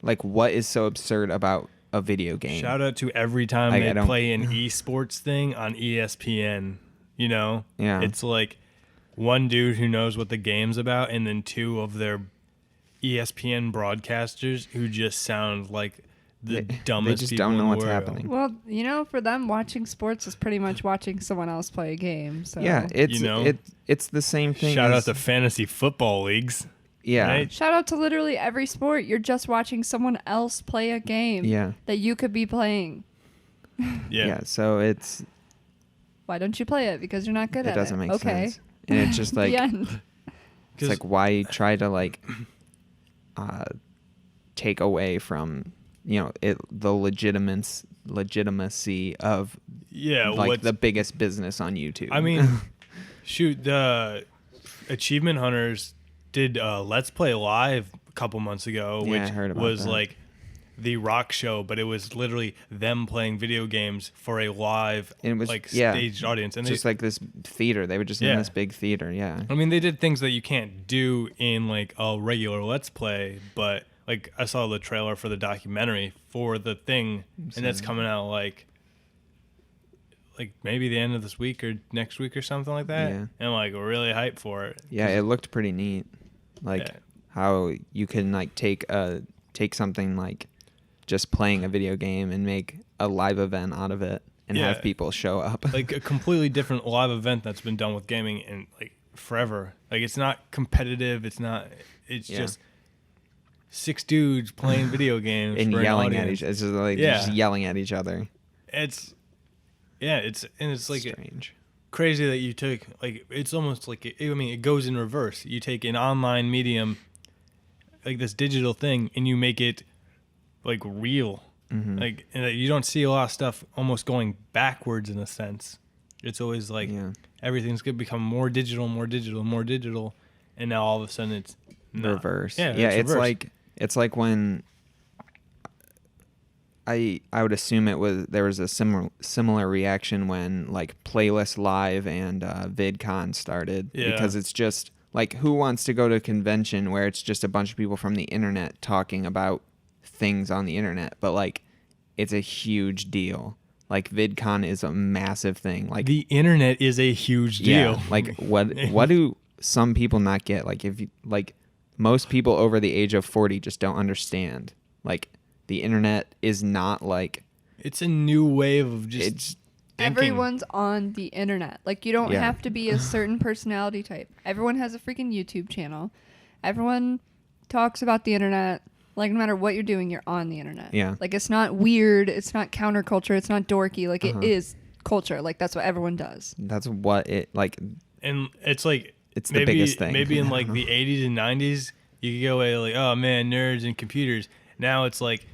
like, what is so absurd about a video game? Shout out to every time I they don't- play an esports thing on ESPN. You know? Yeah. It's like one dude who knows what the game's about, and then two of their ESPN broadcasters who just sound like the dumbest They just people don't know in the what's world. happening. Well, you know, for them, watching sports is pretty much watching someone else play a game. So Yeah, it's You know? it's the same thing. Shout out as- to fantasy football leagues. yeah, right? shout out to literally every sport. You're just watching someone else play a game yeah, that you could be playing. Yeah. So it's Why don't you play it? Because you're not good at it it. doesn't make okay. sense, and it's just like the end. it's like why try to like take away from the legitimacy of Yeah, like what's, the biggest business on YouTube. I mean, shoot, the Achievement Hunters did Let's Play Live a couple months ago, Yeah, which I heard about was that. like the rock show, but it was literally them playing video games for a live And it was like yeah, staged audience. And just like this theater. They were just in Yeah. this big theater. Yeah, I mean, they did things that you can't do in like a regular Let's Play, but like I saw the trailer for the documentary for the thing, and that's coming out like maybe the end of this week or next week or something like that. Yeah. And I'm like really hyped for it. yeah. It looked pretty neat. Like Yeah. how you can like take something like just playing a video game and make a live event out of it and Yeah. have people show up. Like a completely different live event that's been done with gaming in like forever. Like it's not competitive. It's Yeah. just 6 dudes playing video games and for yelling an at audience. each. It's just like Yeah. just yelling at each other. It's like Strange. crazy that you took like it's almost like it goes in reverse. You take an online medium like this digital thing and you make it like real. Mm-hmm. Like and you don't see a lot of stuff almost going backwards in a sense. It's always like Yeah. everything's gonna become more digital, and now all of a sudden it's not. Reverse. Yeah, it's reverse. like when I would assume there was a similar reaction when like Playlist Live and VidCon started, Yeah. because it's just like, who wants to go to a convention where it's just a bunch of people from the internet talking about things on the internet, but like it's a huge deal. Like VidCon is a massive thing. Like The internet is a huge deal. yeah, like what do some people not get? Like if you like most people over the age of 40 just don't understand. Like the internet is not like It's a new wave of just it's thinking. Everyone's on the internet. Like, you don't Yeah. have to be a certain personality type. Everyone has a freaking YouTube channel. Everyone talks about the internet. Like, no matter what you're doing, you're on the internet. Yeah. Like, it's not weird. It's not counterculture. It's not dorky. Like, Uh-huh. it is culture. Like, that's what everyone does. that's what it like. And it's like It's the biggest thing. Maybe in I like don't the 80s and 90s, you could go away like, oh man, nerds and computers. Now it's like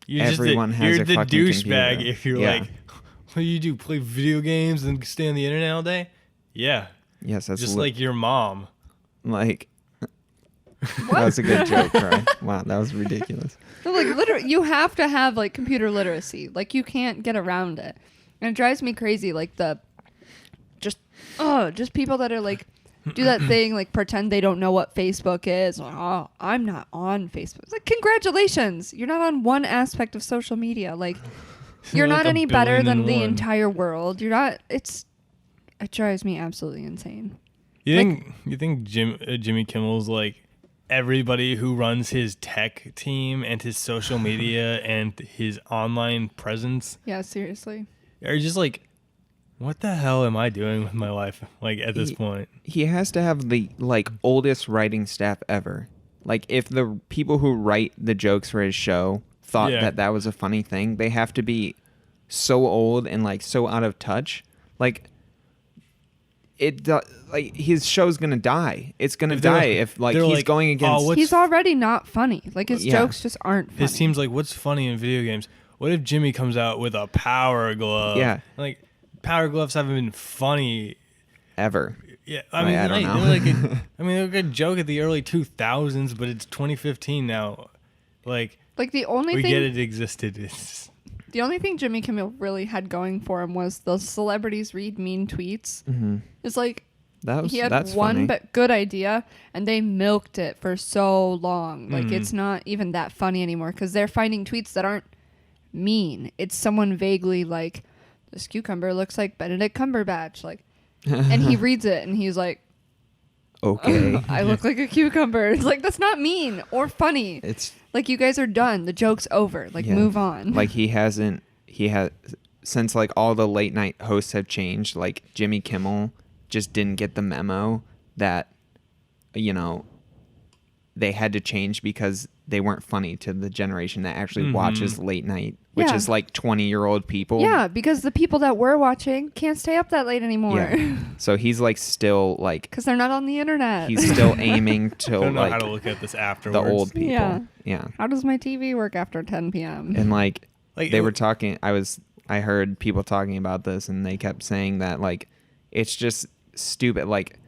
Everyone has you're a the fucking douchebag computer. if you're Yeah. like, what do you do? Play video games and stay on the internet all day? Yeah, Yes, that's just like your mom. like that was a good joke, right? Wow, that was ridiculous. So, like, literally, you have to have, like, computer literacy. Like, you can't get around it. And it drives me crazy, like, just people that are, like, do that thing, like, pretend they don't know what Facebook is. Oh, I'm not on Facebook. It's like, congratulations. You're not on one aspect of social media. Like, you're Like not a any better billion than and the one. entire world. You're not, it drives me absolutely insane. You think Jimmy Kimmel's like everybody who runs his tech team and his social media and his online presence Yeah, seriously. are just like, what the hell am I doing with my life? Like at this point, He has to have the like oldest writing staff ever. Like if the people who write the jokes for his show thought Yeah. that was a funny thing, they have to be so old and like so out of touch. Like like his show's gonna die. It's gonna If they're- die if like they're he's like, going "Oh, against. what's He's already not funny. Like, his Yeah. jokes just aren't funny. his team's like, what's funny in video games? What if Jimmy comes out with a power glove? Yeah. Like power gloves haven't been funny. Ever. Yeah, I mean, I don't know. they're like a joke at the early 2000s, but it's 2015 now. Like Like, the only we thing get it existed. It's The only thing Jimmy Kimmel really had going for him was the celebrities read mean tweets. Mm-hmm. It's like That's he had that's one funny. but good idea, and they milked it for so long. Like, it's not even that funny anymore because they're finding tweets that aren't mean. It's someone vaguely like, this cucumber looks like Benedict Cumberbatch. Like, and he reads it and he's like, Okay. I look like a cucumber. It's like, that's not mean or funny. It's Like, you guys are done. The joke's over. Like, Yeah. move on. like he has since like all the late night hosts have changed, like Jimmy Kimmel just didn't get the memo that they had to change because they weren't funny to the generation that actually watches late night, which Yeah. is like 20-year-old people. Yeah, because the people that were watching can't stay up that late anymore. Yeah. So he's like still like Because they're not on the internet. he's still aiming I to don't know how like to look at this the afterwards. old people. Yeah. Yeah. How does my TV work after 10 p.m.? And like Like, they it were w- talking I heard people talking about this and they kept saying that like it's just stupid. Like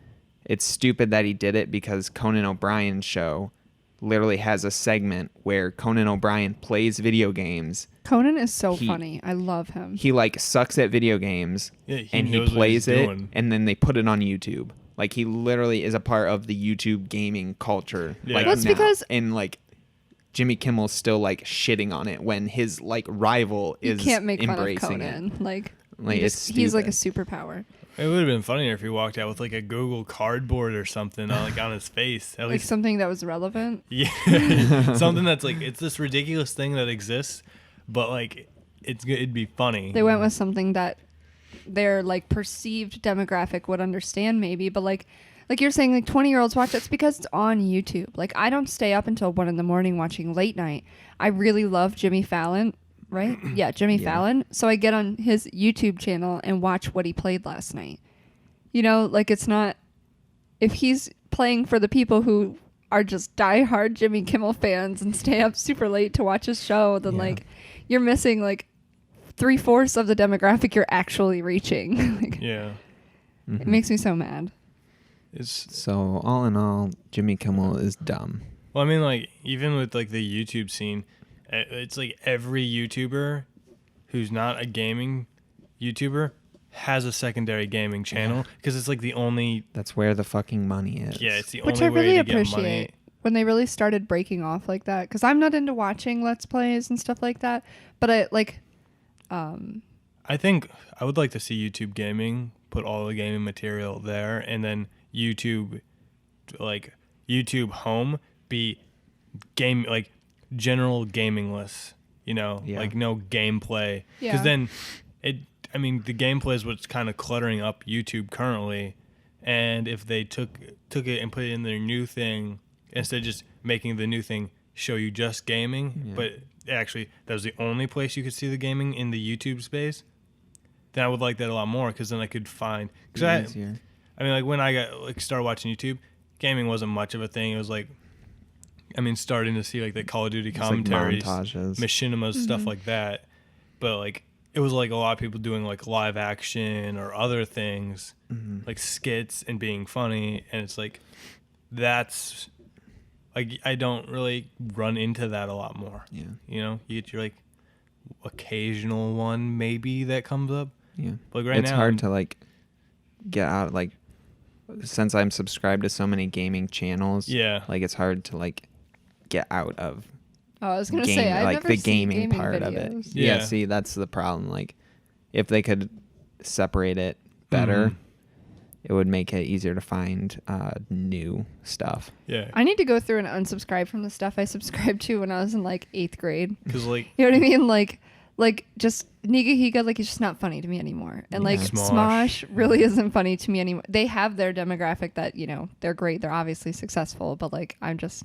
it's stupid that he did it because Conan O'Brien's show literally has a segment where Conan O'Brien plays video games. Conan is so He- funny. I love him. He like sucks at video games Yeah, he and he knows what plays he's it doing. and then they put it on YouTube. Like he literally is a part of the YouTube gaming culture. Yeah. Like Well, it's now. because- And like Jimmy Kimmel's still like shitting on it when his like rival You is can't make fun of embracing Conan. it. Like Like, it's he's like a stupid. superpower. It would have been funnier if he walked out with like a Google cardboard or something like on his face. At Like least, something that was relevant. yeah, something that's like it's this ridiculous thing that exists, but like it'd be funny. They went with something that their like perceived demographic would understand maybe, but like you're saying, like 20-year-olds watch it's because it's on YouTube. Like, I don't stay up until 1 a.m. watching late night. I really love Jimmy Fallon, right? Yeah, Jimmy Yeah. Fallon. So I get on his YouTube channel and watch what he played last night. You know, like it's not, if he's playing for the people who are just diehard Jimmy Kimmel fans and stay up super late to watch his show, then Yeah. like you're missing like 3/4 of the demographic you're actually reaching. Like, Yeah, it makes me so mad. it's So all in all, Jimmy Kimmel is dumb. well, I mean, like even with like the YouTube scene, it's like every YouTuber who's not a gaming YouTuber has a secondary gaming channel because it's like the only That's where the fucking money is. yeah, it's the Which only I really way to get appreciate money. when they really started breaking off like that. Because I'm not into watching Let's Plays and stuff like that. But I like, I think I would like to see YouTube Gaming put all the gaming material there, and then YouTube Home be game like general gaming lists. you know, Yeah. like no gameplay. Yeah. Because then the gameplay is what's kind of cluttering up YouTube currently. And if they took it and put it in their new thing, instead of just making the new thing show you just gaming, but actually that was the only place you could see the gaming in the YouTube space, then I would like that a lot more, because then I could find... Easier. like when I got started watching YouTube, gaming wasn't much of a thing. It was like, starting to see like the Call of Duty It's like commentaries, montages. machinimas, stuff like that. But like it was like a lot of people doing like live action or other things, like skits and being funny, and it's like that's like I don't really run into that a lot more. Yeah. You know, you get your like occasional one maybe that comes up. Yeah. Like right it's now, hard to like get out, like, since I'm subscribed to so many gaming channels. Yeah. Like it's hard to like get out of Oh, I was gonna say I've like never the seen gaming part videos. of it. Yeah. Yeah. See, that's the problem. Like, if they could separate it better, it would make it easier to find new stuff. Yeah. I need to go through and unsubscribe from the stuff I subscribed to when I was in like 8th grade. Because like You know what I mean? Like just Niga Higa, like it's just not funny to me anymore. And like Yeah. Smosh really isn't funny to me anymore. They have their demographic that, you know, they're great. They're obviously successful, but like I'm just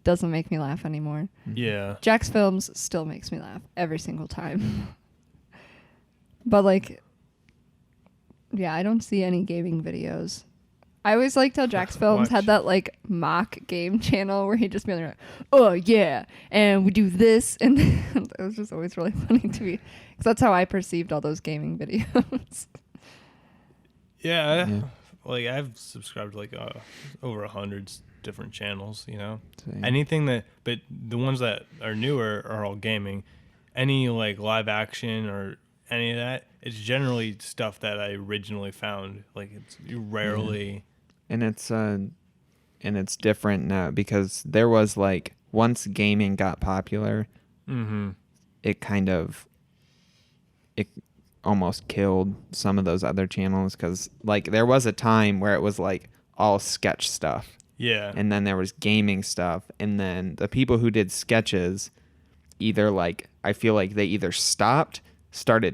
doesn't make me laugh anymore. yeah. Jack's Films still makes me laugh every single time. But like, yeah, I don't see any gaming videos. I always liked how Jack's Films had Watch. that like mock game channel where he'd just be like, oh yeah, and we do this, and it was just always really funny to me because that's how I perceived all those gaming videos. Yeah. Yeah. Like I've subscribed to like over 100 different channels, you know. Same. Anything that, but the ones that are newer are all gaming. Any like live action or any of that, it's generally stuff that I originally found. Like it's rarely. And it's different now because there was like, once gaming got popular, it almost killed some of those other channels, because like there was a time where it was like all sketch stuff. Yeah. And then there was gaming stuff, and then the people who did sketches either like, I feel like they either started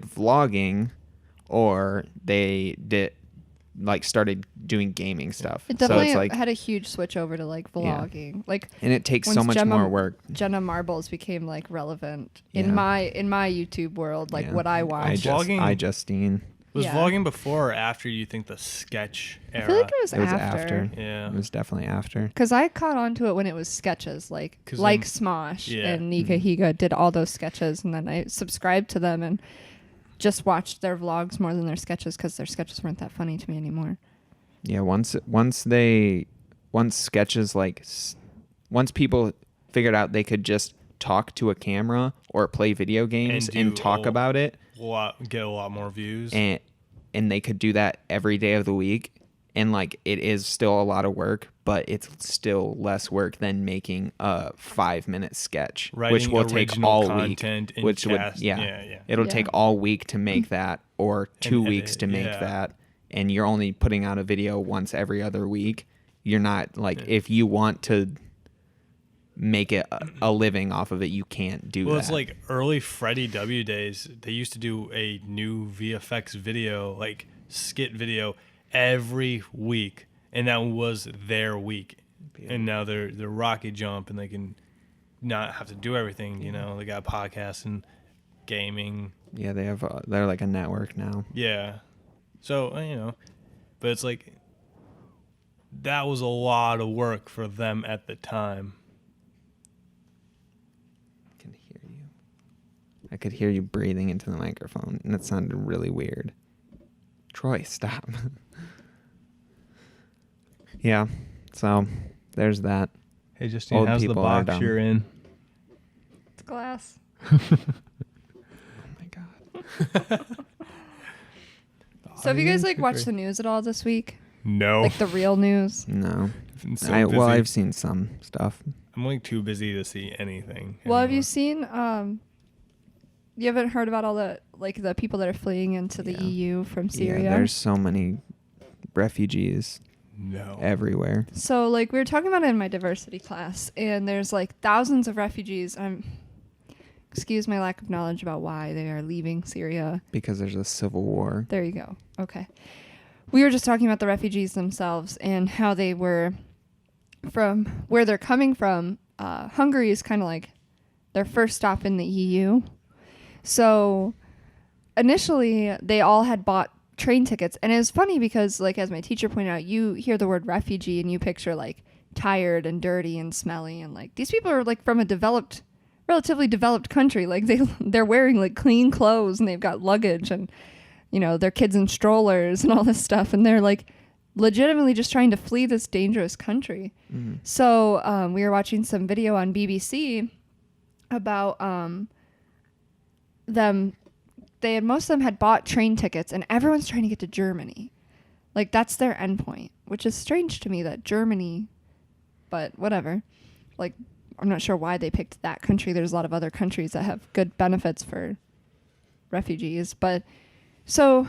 vlogging, or they started doing gaming stuff. It definitely so it's like, had a huge switch over to like vlogging. Like, and it takes so once much more work. Jenna Marbles became like relevant in Yeah. my YouTube world, like Yeah. what I watched. Vlogging- Justine. Was Yeah. vlogging before or after you think the sketch era? I feel like it was It was after. Yeah. It was definitely after. Because I caught on to it when it was sketches, like 'Cause like then- Smosh Yeah. and Nika Higa did all those sketches, and then I subscribed to them and just watched their vlogs more than their sketches because their sketches weren't that funny to me anymore. Yeah, once sketches, like, once people figured out they could just talk to a camera or play video games And and do talk about it, Get a lot more views. and they could do that every day of the week, and like it is still a lot of work, but it's still less work than making a 5-minute sketch, which Writing will take original all content week. and Which would cast- yeah, yeah. it'll Yeah. take all week to make that, or 2 And weeks edit, to make yeah. that, and you're only putting out a video once every other week. You're not like, if you want to make it a living off of it, you can't do that. Well, it's like early Freddie W days. They used to do a new VFX video, like skit video, every week, and that was their week. And now they're rocket jump, and they can not have to do everything. You know, they got podcasts and gaming. Yeah, they're like a network now. Yeah. So you know, but it's like that was a lot of work for them at the time. I could hear you breathing into the microphone, and it sounded really weird. Troy, stop. Yeah, so there's that. Hey, Justine, Old how's the people are box dumb. you're in? It's glass. Oh my god. So have you guys like watched the news at all this week? No. Like the real news? No. I've been so Well, busy. I've seen some stuff. I'm like too busy to see anything. Well, have you anymore. seen? You haven't heard about all the the people that are fleeing into the Yeah. EU from Syria? Yeah, there's so many refugees No. everywhere. So like we were talking about it in my diversity class, and there's like thousands of refugees. Excuse my lack of knowledge about why they are leaving Syria. Because there's a civil war. There you go. Okay. We were just talking about the refugees themselves and how they were from where they're coming from. Hungary is kind of like their first stop in the EU. So initially they all had bought train tickets. And it was funny because, like, as my teacher pointed out, you hear the word refugee and you picture like tired and dirty and smelly. And like these people are like from a relatively developed country. Like they're wearing like clean clothes and they've got luggage and, you know, their kids in strollers and all this stuff. And they're like legitimately just trying to flee this dangerous country. Mm-hmm. So we were watching some video on BBC about them. Most of them had bought train tickets and everyone's trying to get to Germany. Like that's their endpoint, which is strange to me that Germany, but whatever. Like, I'm not sure why they picked that country. There's a lot of other countries that have good benefits for refugees. But so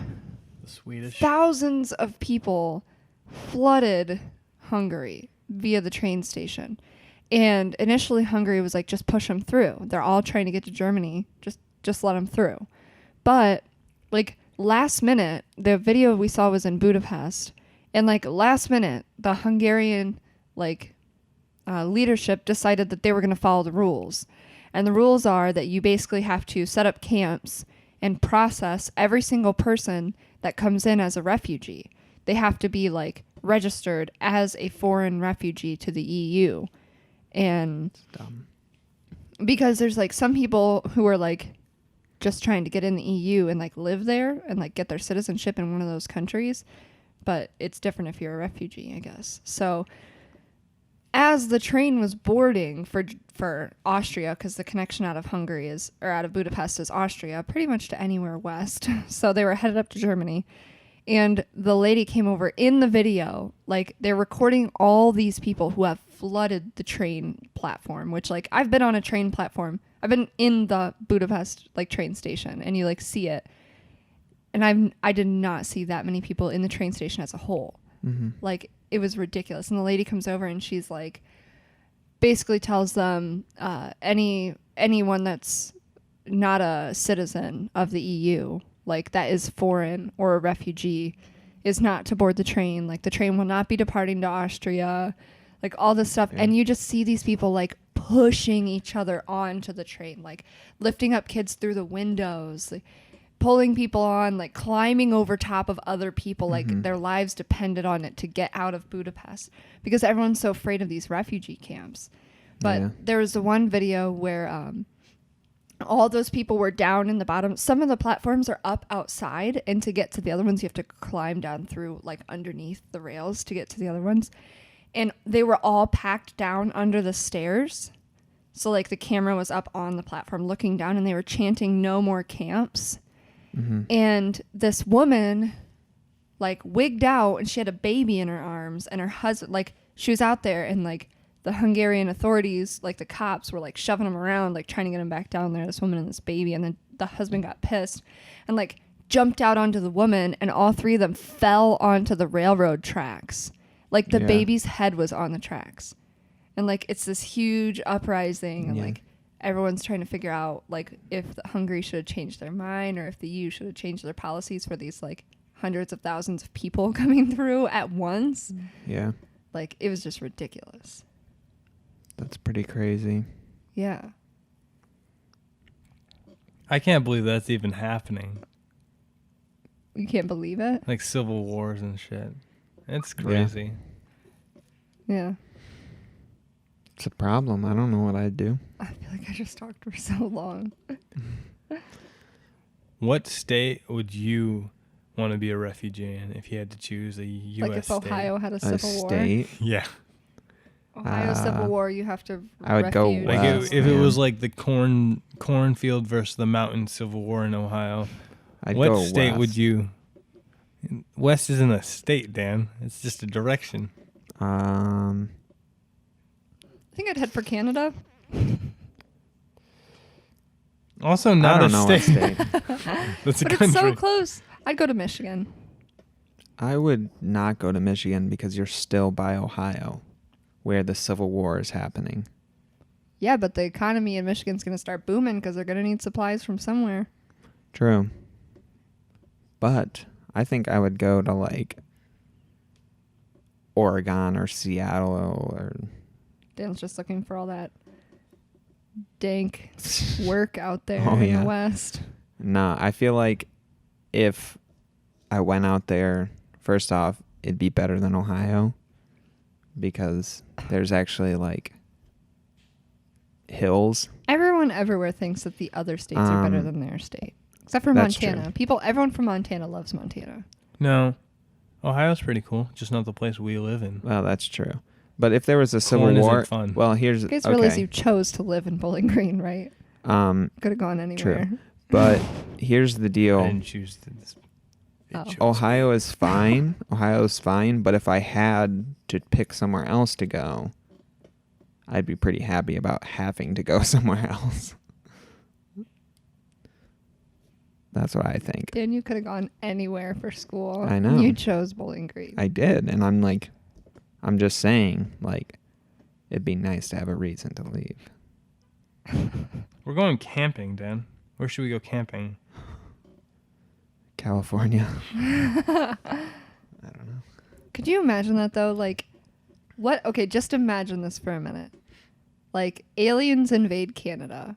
the Swedish. Thousands of people flooded Hungary via the train station. And initially Hungary was like, just push them through. They're all trying to get to Germany. Just let them through. But like last minute, the video we saw was in Budapest. And like last minute, the Hungarian leadership decided that they were going to follow the rules. And the rules are that you basically have to set up camps and process every single person that comes in as a refugee. They have to be like registered as a foreign refugee to the EU. And because there's like some people who are like just trying to get in the EU and like live there and like get their citizenship in one of those countries. But it's different if you're a refugee, I guess. So as the train was boarding for Austria, because the connection out of out of Budapest is Austria, pretty much to anywhere west. So they were headed up to Germany. And the lady came over in the video, like they're recording all these people who have flooded the train platform, which like I've been on a train platform. I've been in the Budapest like train station and you like see it. And I did not see that many people in the train station as a whole. Mm-hmm. Like it was ridiculous. And the lady comes over and she's like, basically tells them anyone that's not a citizen of the EU, like that is foreign or a refugee, is not to board the train. Like the train will not be departing to Austria, like all this stuff. Yeah. And you just see these people like pushing each other onto the train, like lifting up kids through the windows, like pulling people on, like climbing over top of other people, like their lives depended on it to get out of Budapest because everyone's so afraid of these refugee camps. But there was the one video where all those people were down in the bottom. Some of the platforms are up outside, and to get to the other ones, you have to climb down through like underneath the rails to get to the other ones. And they were all packed down under the stairs. So like the camera was up on the platform looking down, and they were chanting "No more camps." Mm-hmm. And this woman like wigged out and she had a baby in her arms, and her husband, like she was out there, and like the Hungarian authorities, like the cops were like shoving him around, like trying to get him back down there, this woman and this baby. And then the husband got pissed and like jumped out onto the woman, and all three of them fell onto the railroad tracks. Like the baby's head was on the tracks. And like it's this huge uprising, and like everyone's trying to figure out like if Hungary should have changed their mind, or if the EU should have changed their policies for these like hundreds of thousands of people coming through at once. Yeah. Like it was just ridiculous. That's pretty crazy. Yeah. I can't believe that's even happening. You can't believe it? Like civil wars and shit. It's crazy. Yeah. It's a problem. I don't know what I'd do. I feel like I just talked for so long. What state would you want to be a refugee in if you had to choose a U.S. Like if state? Ohio had a civil war? State? Yeah. Ohio Civil War, you have to I would go refuge. Like west, if it was like the cornfield versus the mountain civil war in Ohio, I'd what go state west. would you... West isn't a state, Dan. It's just a direction. I think I'd head for Canada. Also not I a don't know state. a state. That's a But country. it's so close. I'd go to Michigan. I would not go to Michigan because you're still by Ohio, where the Civil War is happening. Yeah, but the economy in Michigan's going to start booming because they're going to need supplies from somewhere. True. But I think I would go to like Oregon or Seattle or Dan's just looking for all that dank work out there Oh, in yeah. the West. no, I feel like if I went out there, first off, it'd be better than Ohio because there's actually like hills. Everyone everywhere thinks that the other states are better than their state. Except for That's Montana. true. Everyone from Montana loves Montana. No. Ohio's pretty cool, just not the place we live in. Well, that's true. But if there was a civil Corn isn't war, fun. well, here's You guys okay. realize you chose to live in Bowling Green, right? Could have gone anywhere. But here's the I deal. didn't choose this. Oh. Ohio is fine. Ohio's fine. But if I had to pick somewhere else to go, I'd be pretty happy about having to go somewhere else. That's what I think. Dan, you could have gone anywhere for school. I know. You chose Bowling Green. I did. And I'm just saying, like, it'd be nice to have a reason to leave. We're going camping, Dan. Where should we go camping? California. I don't know. Could you imagine that, though? Like, what? Okay, just imagine this for a minute. Like, aliens invade Canada.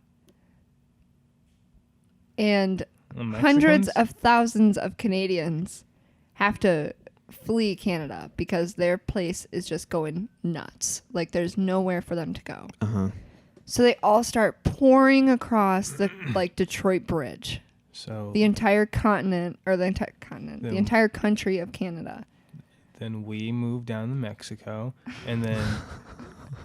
And hundreds of thousands of Canadians have to flee Canada because their place is just going nuts. Like, there's nowhere for them to go. Uh-huh. So they all start pouring across the, like, Detroit Bridge. So The entire continent, or the entire continent, the entire country of Canada. then we move down to Mexico, and then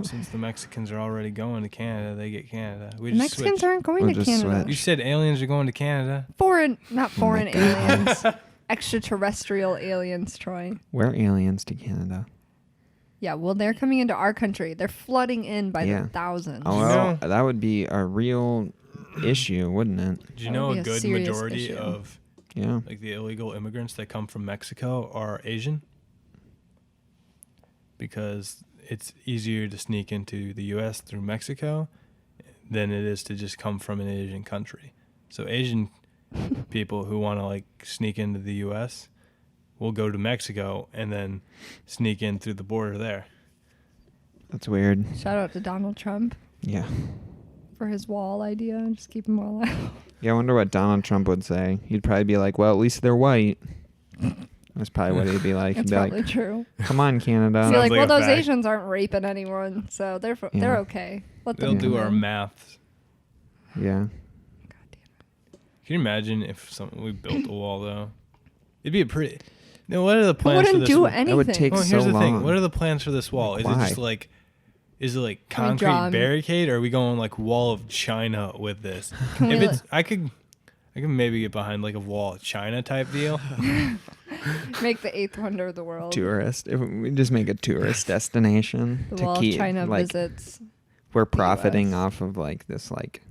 since the Mexicans are already going to Canada, they get Canada. We The just Mexicans switch. aren't going We'll to just Canada. You said aliens are going to Canada. Not foreign God. aliens. Extraterrestrial aliens, Troy. We're aliens to Canada. Yeah, well, they're coming into our country. They're flooding in by Yeah. the thousands. Oh, You well, know- that would be a real issue, wouldn't it? Did you That know would a be a good serious majority issue. of Yeah. like the illegal immigrants that come from Mexico are Asian? Because it's easier to sneak into the U.S. through Mexico than it is to just come from an Asian country. So Asian people who want to like sneak into the U.S. will go to Mexico and then sneak in through the border there. That's weird. Shout out to Donald Trump Yeah. for his wall idea. Just keep them all out. Yeah, I wonder what Donald Trump would say. He'd probably be like, well, at least they're white. That's probably what he'd be like. He'd That's be probably like, true. come on, Canada. Be Sounds like, like well, a those fact. Asians aren't raping anyone, so they're Yeah. they're okay. Let They'll them do come our in. maths. Yeah. Can you imagine if we built a wall though? It'd be a pretty. No, what are the plans for wouldn't this do wall? anything. That would take Well, so here's the long. thing. What are the plans for this wall? Like, Is it just why? like, is it like Can we concrete draw 'em? barricade, or are we going like wall of China with this? Can If we it's, I could maybe get behind like a wall of China type deal. make the eighth wonder of the world? Tourist. If we just make a tourist destination The to wall keep of China like visits. we're profiting US. off of like this like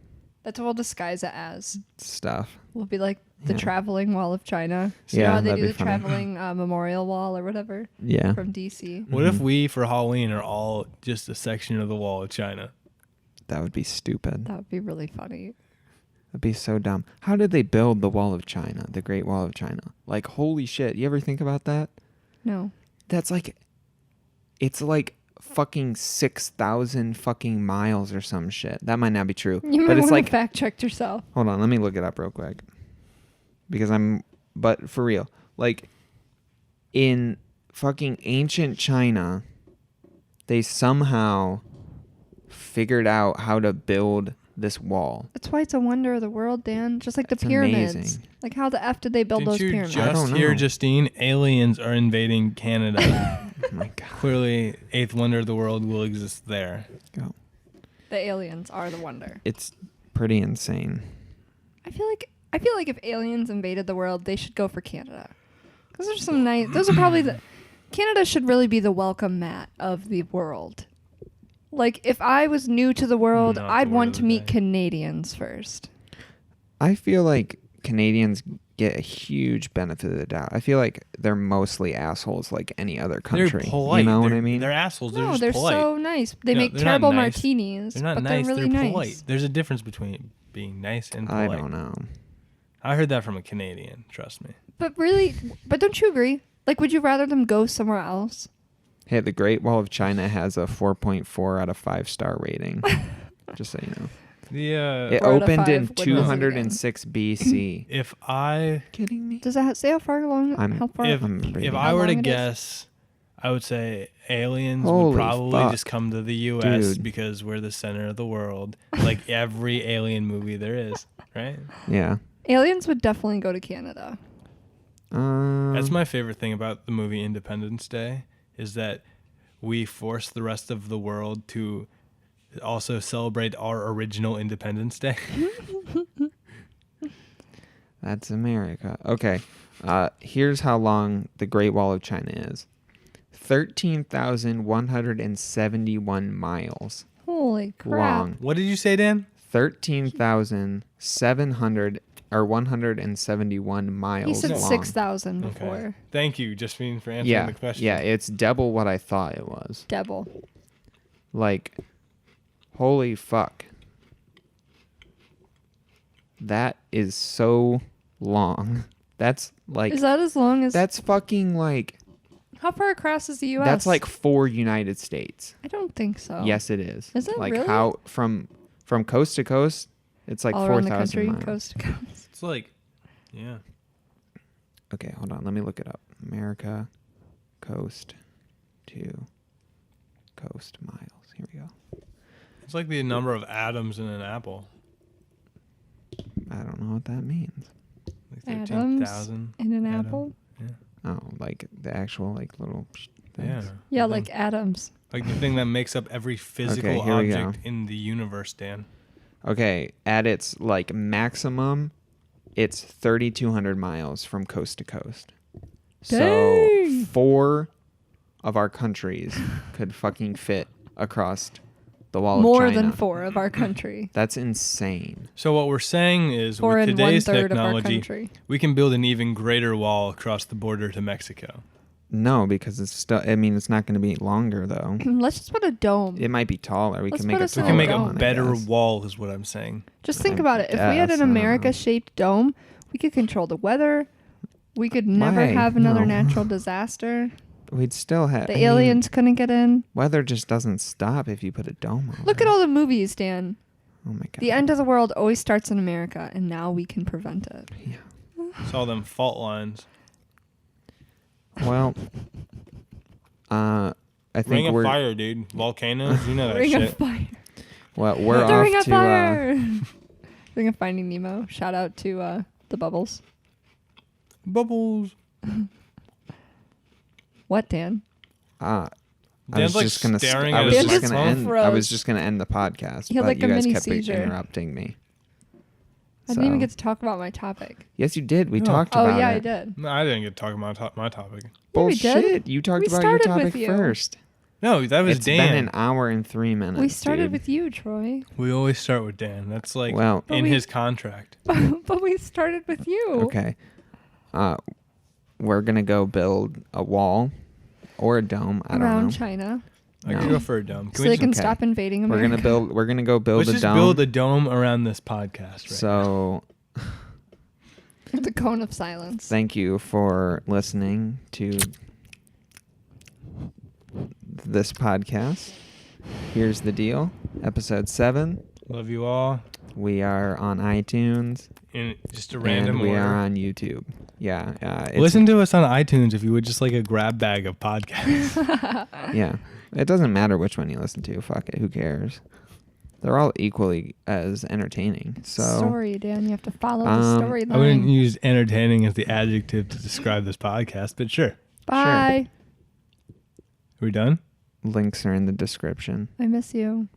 That's what we'll disguise it as. stuff. We'll be like the Yeah. traveling wall of China. So you Yeah, know how they that'd do be the funny. traveling memorial wall or whatever Yeah. from DC. What if Mhm. we for Halloween are all just a section of the wall of China? That would be stupid. That would be really funny. That'd be so dumb. How did they build the Wall of China, the Great Wall of China? Like, holy shit. You ever think about that? No. That's like, it's like fucking 6,000 fucking miles or some shit. That might not be true. You but might it's want like, to fact check yourself. hold on, let me look it up real quick. Because but for real, like, in fucking ancient China, they somehow figured out how to build this wall. That's why it's a wonder of the world, Dan. Just like the That's pyramids. amazing. Like how the F did they build Did those you pyramids? I just don't hear, know. Justine? Aliens are invading Canada. Oh my God. Clearly, eighth wonder of the world will exist there. Go. The aliens are the wonder. It's pretty insane. I feel like if aliens invaded the world, they should go for Canada. Because there's some nice. Those are probably the. Canada should really be the welcome mat of the world. Like if I was new to the world, Not the I'd word want of to the meet day. Canadians first. I feel like Canadians get a huge benefit of the doubt. I feel like they're mostly assholes like any other country. They're polite. You know what I mean? They're assholes. They're No, just they're polite. so nice. They No, make they're not terrible nice. martinis, They're not but nice. they're really they're nice. polite. There's a difference between being nice and I polite. don't know. I heard that from a Canadian. Trust me. But really, but don't you agree? Like, would you rather them go somewhere else? Hey, the Great Wall of China has a 4.4 out of 5-star rating. Just so you know. It 4 out of opened 5. in What was it again? 206 BC. If I Kidding me? Does that say how far along? How far? if reading. I were to long it is? guess, I would say aliens Holy would probably fuck. just come to the U.S. Dude. because we're the center of the world, like every alien movie there is, right? Yeah. Aliens would definitely go to Canada. That's my favorite thing about the movie Independence Day is that we force the rest of the world to also celebrate our original Independence Day. That's America. Okay. Here's how long the Great Wall of China is. 13,171 miles Holy crap! long. What did you say, Dan? 13,700 or 171 miles He said long. 6,000 before. Okay. Thank you, Justine, for answering Yeah. the question. Yeah, it's double what I thought it was. Double. Like, holy fuck. That is so long. That's like Is that as long as? that's fucking like How far across is the U.S.? that's like 4 United States. I don't think so. Yes, it is. Is it like really? how from coast to coast? It's like All around the 4,000 country, miles. coast to coast. It's like, yeah. Okay, hold on. Let me look it up. America, coast to coast miles. Here we go. It's like the number of atoms in an apple. I don't know what that means. Like Atoms 13,000. in an Atom. apple. Oh, like the actual like little Yeah. things. Yeah, Mhm. like atoms. Like the thing that makes up every physical here we object go. in the universe, Dan. Okay, at its like maximum, it's 3,200 miles from coast to coast. Dang. So 4 of our countries could fucking fit across the wall More of China. than 4 of our country. That's insane. So what we're saying is, 4 with and today's 1/3 of our technology, country. we can build an even greater wall across the border to Mexico. No, because it's still. I mean, it's not going to be longer though. Let's just put a dome. It might be taller. We Let's can make put a us in We taller can make dome, a one, I better guess. wall, is what I'm saying. Just think I about it. If we had guess, an I don't know. America-shaped dome, we could control the weather. We could never Why? have another No. natural disaster. We'd still have. The aliens couldn't get in. Weather just doesn't stop if you put a dome over. Look at all the movies, Dan. Oh my god. The end of the world always starts in America, and now we can prevent it. Yeah. It's all them fault lines. Well, I think Ring of we're fire, dude. Volcanoes, you know that Ring shit. of fire. well, we're The Ring off of to Fire. Ring of Finding Nemo. Shout out to the Bubbles. Bubbles. What, Dan? I Dan's was like just gonna. staring I at was his just Dan gonna just end. froze. I was just gonna end the podcast, He had but like you a guys mini kept seizure. interrupting me. I didn't even So- get to talk about my topic. Yes, you did. We No. talked Oh, about yeah, it. I did. No, I didn't get to talk about my topic. Yeah, we did. Bullshit! You talked We about your started with topic you. first. No, that was It's Dan. been an hour and 3 minutes. We started dude. with you, Troy. We always start with Dan. That's like Well, But in we- his contract. But we started with you. okay. We're gonna go build a wall or a dome. I don't Around know. China. I No. could go for a dome. Can So we they just, can okay. stop invading We're America. gonna build. We're gonna go build let's a just dome. build a dome around this podcast right so The cone of silence. thank you for listening to this podcast. Here's the deal. Episode 7. now. Love you all. We are on iTunes. In just a random and we order. are on YouTube. Yeah. It's- Listen to us on iTunes if you would, just like a grab bag of podcasts. Yeah. It doesn't matter which one you listen to. Fuck it. Who cares? They're all equally as entertaining. So Story, Dan. You have to follow the Um, storyline. I wouldn't use entertaining as the adjective to describe this podcast, but sure. Bye. Are we done? links are in the description. I miss you.